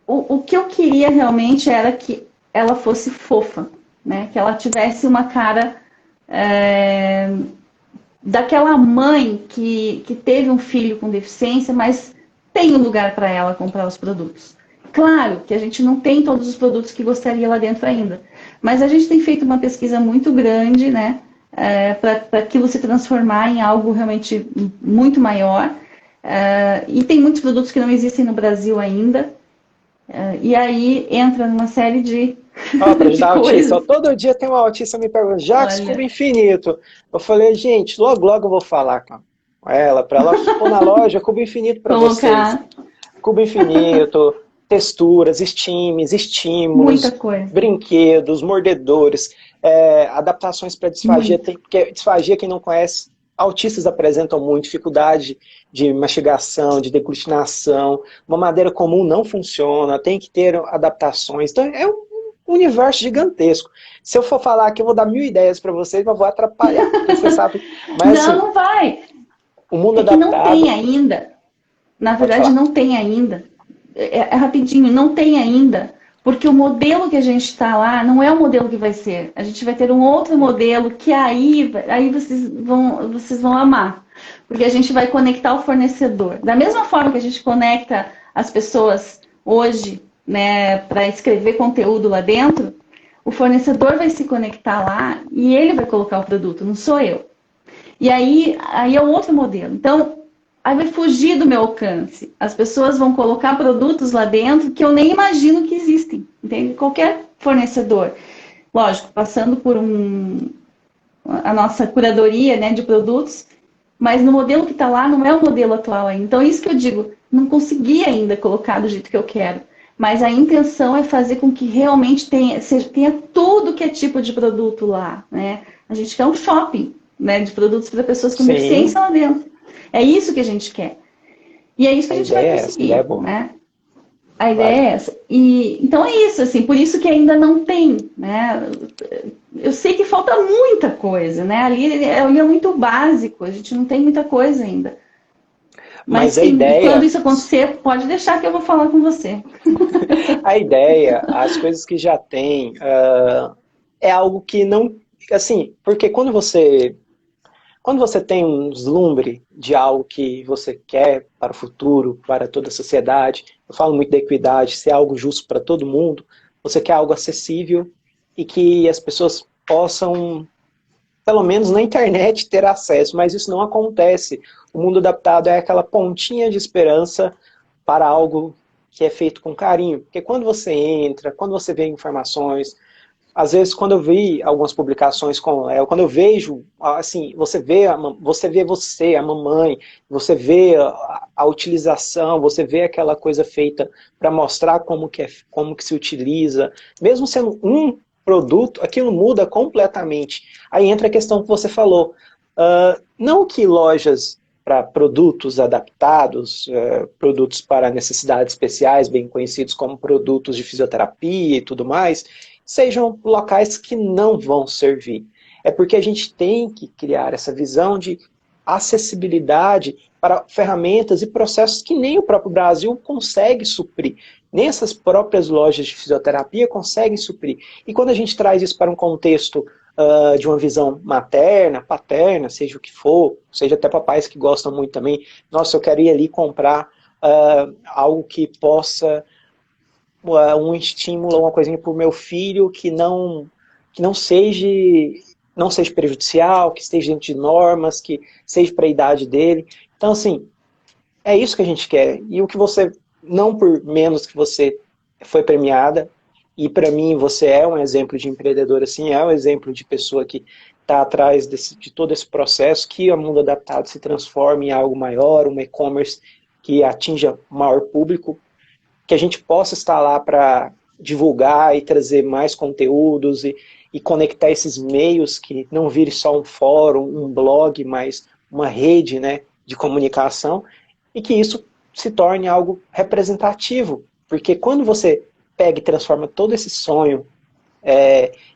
o que eu queria realmente era que ela fosse fofa, né? Que ela tivesse uma cara daquela mãe que teve um filho com deficiência, mas tem um lugar para ela comprar os produtos. Claro que a gente não tem todos os produtos que gostaria lá dentro ainda, mas a gente tem feito uma pesquisa muito grande, né? Para aquilo se transformar em algo realmente muito maior. E tem muitos produtos que não existem no Brasil ainda. E aí entra numa série de, Para de ajudar a autista. coisas. Todo dia tem uma autista me perguntando, Jacques, cubo Olha, infinito. Eu falei, gente, logo logo eu vou falar com ela, para ela for na loja, cubo infinito para vocês. colocar Cubo infinito, texturas, estimes, muita estímulos, coisa. brinquedos, mordedores, adaptações para disfagia. Muito. Porque disfagia, quem não conhece, autistas apresentam muito dificuldade de mastigação, de deglutinação. Uma madeira comum não funciona, tem que ter adaptações. Então é um universo gigantesco. Se eu for falar aqui, eu vou dar 1000 ideias para vocês, mas vou atrapalhar, porque você sabe. Mas Não, assim, não vai. o mundo É que não tem adaptado, ainda. Na pode verdade, falar. não tem ainda. É rapidinho, não tem ainda. Porque o modelo que a gente está lá não é o modelo que vai ser. A gente vai ter um outro modelo que aí vocês vão amar. Porque a gente vai conectar o fornecedor. Da mesma forma que a gente conecta as pessoas hoje, né, para escrever conteúdo lá dentro, o fornecedor vai se conectar lá e ele vai colocar o produto, não sou eu. E aí é um outro modelo. Então, aí vai fugir do meu alcance. As pessoas vão colocar produtos lá dentro que eu nem imagino que existem. Entende? Qualquer fornecedor. Lógico, passando por a nossa curadoria, né, de produtos, mas no modelo que está lá não é o modelo atual ainda. Então, isso que eu digo, não consegui ainda colocar do jeito que eu quero. Mas a intenção é fazer com que realmente tenha tudo que é tipo de produto lá, né? A gente quer um shopping, né, de produtos para pessoas com Sim, deficiência lá dentro. É isso que a gente quer. E é isso que a a gente vai ideia é essa, a ideia é conseguir, boa. né? A ideia Vai. é essa. E então é isso, assim, por isso que ainda não tem, né? Eu sei que falta muita coisa, né? Ali é muito básico, a gente não tem muita coisa ainda. Mas Mas a que quando ideia, isso acontecer, pode deixar que eu vou falar com você. as coisas que já tem, é algo que não, assim, porque quando você tem um vislumbre de algo que você quer para o futuro, para toda a sociedade, eu falo muito da equidade, ser algo justo para todo mundo, você quer algo acessível e que as pessoas possam, pelo menos na internet, ter acesso, mas isso não acontece. O mundo adaptado é aquela pontinha de esperança para algo que é feito com carinho. Porque quando você entra, quando você vê informações, às vezes quando eu vi algumas publicações com o Léo, quando eu vejo, assim, você, a mamãe, você vê a utilização, você vê aquela coisa feita para mostrar como que se utiliza, mesmo sendo um produto, aquilo muda completamente. Aí entra a questão que você falou. Não que lojas para produtos adaptados, produtos para necessidades especiais, bem conhecidos como produtos de fisioterapia e tudo mais, sejam locais que não vão servir. É porque a gente tem que criar essa visão de acessibilidade para ferramentas e processos que nem o próprio Brasil consegue suprir. nem essas próprias lojas de fisioterapia conseguem suprir. E quando a gente traz isso para um contexto de uma visão materna, paterna, seja o que for, seja até papais que gostam muito também, nossa, eu quero ir ali comprar algo que possa, um estímulo, uma coisinha para o meu filho que não seja prejudicial, que esteja dentro de normas, que seja para a idade dele. Então, assim, é isso que a gente quer. E o que você, não por menos que você foi premiada, e para mim você é um exemplo de empreendedor, assim, é um exemplo de pessoa que está atrás de todo esse processo, que o Mundo Adaptado se transforme em algo maior, um e-commerce que atinja o maior público, que a gente possa estar lá para divulgar e trazer mais conteúdos e conectar esses meios, que não vire só um fórum, um blog, mas uma rede, né, de comunicação, e que isso se torne algo representativo. Porque quando você pega e transforma todo esse sonho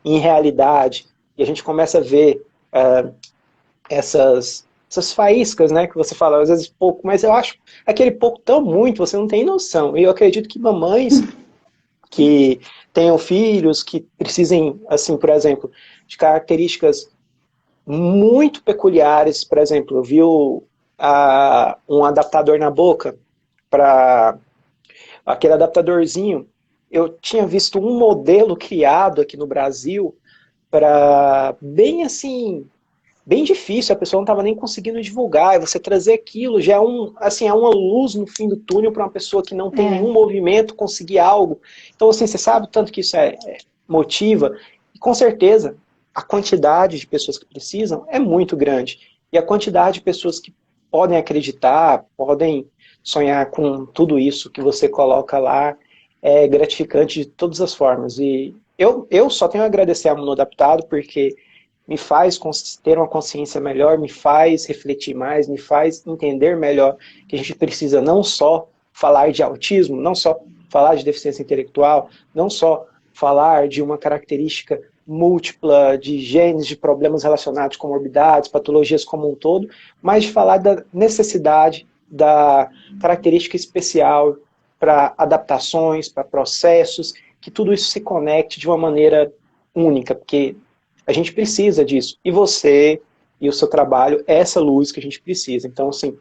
em realidade, e a gente começa a ver essas faíscas, né, que você fala, às vezes pouco, mas eu acho aquele pouco tão muito, você não tem noção. E eu acredito que mamães que tenham filhos, que precisem, assim, por exemplo, de características muito peculiares, por exemplo, eu vi um adaptador na boca, para aquele adaptadorzinho, eu tinha visto um modelo criado aqui no Brasil para bem assim, bem difícil, a pessoa não estava nem conseguindo divulgar, e você trazer aquilo já é assim, é uma luz no fim do túnel para uma pessoa que não tem nenhum movimento conseguir algo. Então, assim, você sabe o tanto que isso motiva, e com certeza a quantidade de pessoas que precisam é muito grande, e a quantidade de pessoas que podem acreditar, podem sonhar com tudo isso que você coloca lá, é gratificante de todas as formas. E eu só tenho a agradecer a Mundo Adaptado, porque me faz ter uma consciência melhor, me faz refletir mais, me faz entender melhor que a gente precisa não só falar de autismo, não só falar de deficiência intelectual, não só falar de uma característica múltipla de genes, de problemas relacionados com morbidades, patologias como um todo, mas de falar da necessidade, da característica especial para adaptações, para processos, que tudo isso se conecte de uma maneira única, porque a gente precisa disso. E você e o seu trabalho é essa luz que a gente precisa. Então, assim,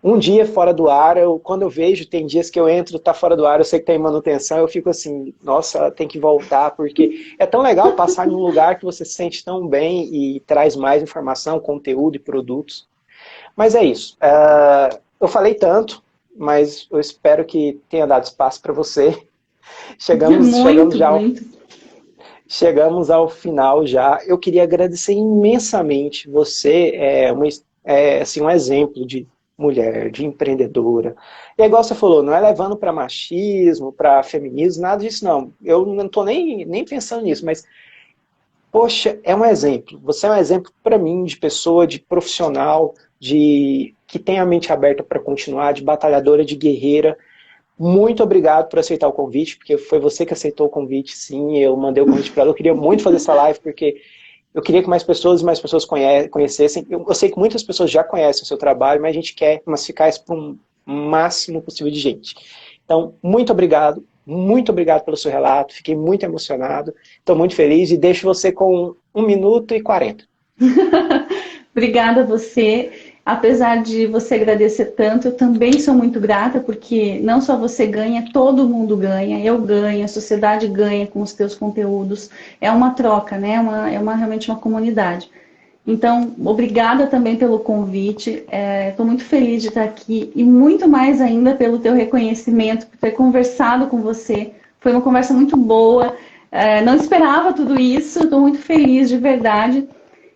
um dia fora do ar, quando eu vejo, tem dias que eu entro, tá fora do ar, eu sei que tem manutenção, eu fico assim, nossa, tem que voltar, porque é tão legal passar em um lugar que você se sente tão bem e traz mais informação, conteúdo e produtos. Mas é isso. Eu falei tanto, mas eu espero que tenha dado espaço para você. Chegamos ao final já. Eu queria agradecer imensamente. Você assim, um exemplo de mulher, de empreendedora. E é igual você falou, não é levando para machismo, para feminismo, nada disso não. Eu não estou nem pensando nisso, mas, poxa, é um exemplo. Você é um exemplo para mim de pessoa, de profissional, que tem a mente aberta para continuar, de batalhadora, de guerreira. Muito obrigado por aceitar o convite, porque foi você que aceitou o convite, sim, eu mandei o convite para ela. Eu queria muito fazer essa live, porque eu queria que mais pessoas conhecessem. Eu sei que muitas pessoas já conhecem o seu trabalho, mas a gente quer massificar isso para um máximo possível de gente. Então, muito obrigado pelo seu relato, fiquei muito emocionado, estou muito feliz e deixo você com 1 minuto e 40. Obrigada a você. Apesar de você agradecer tanto, eu também sou muito grata, porque não só você ganha, todo mundo ganha, eu ganho, a sociedade ganha com os teus conteúdos. É uma troca, né? Realmente uma comunidade. Então, obrigada também pelo convite. Estou muito feliz de estar aqui e muito mais ainda pelo teu reconhecimento, por ter conversado com você. Foi uma conversa muito boa. Não esperava tudo isso, estou muito feliz de verdade.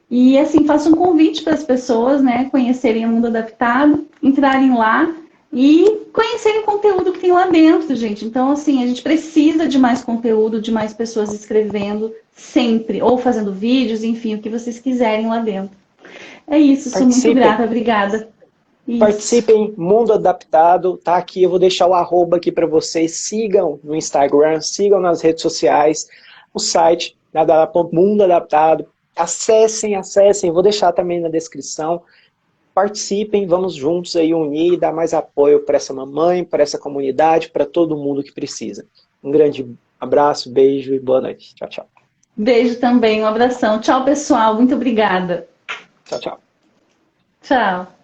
E assim, faço um convite para as pessoas, né, conhecerem o Mundo Adaptado, entrarem lá e conhecerem o conteúdo que tem lá dentro, gente. Então, assim, a gente precisa de mais conteúdo, de mais pessoas escrevendo sempre, ou fazendo vídeos, enfim, o que vocês quiserem lá dentro. É isso, sou muito grata, obrigada. Isso. Participem, Mundo Adaptado, tá aqui, eu vou deixar o @ aqui para vocês, sigam no Instagram, sigam nas redes sociais, o site, Mundo Adaptado. Acessem, vou deixar também na descrição. participem, vamos juntos aí unir e dar mais apoio para essa mamãe, para essa comunidade, para todo mundo que precisa. Um grande abraço, beijo e boa noite. Tchau, tchau. Beijo também, um abração. Tchau, pessoal. Muito obrigada. Tchau, tchau. Tchau.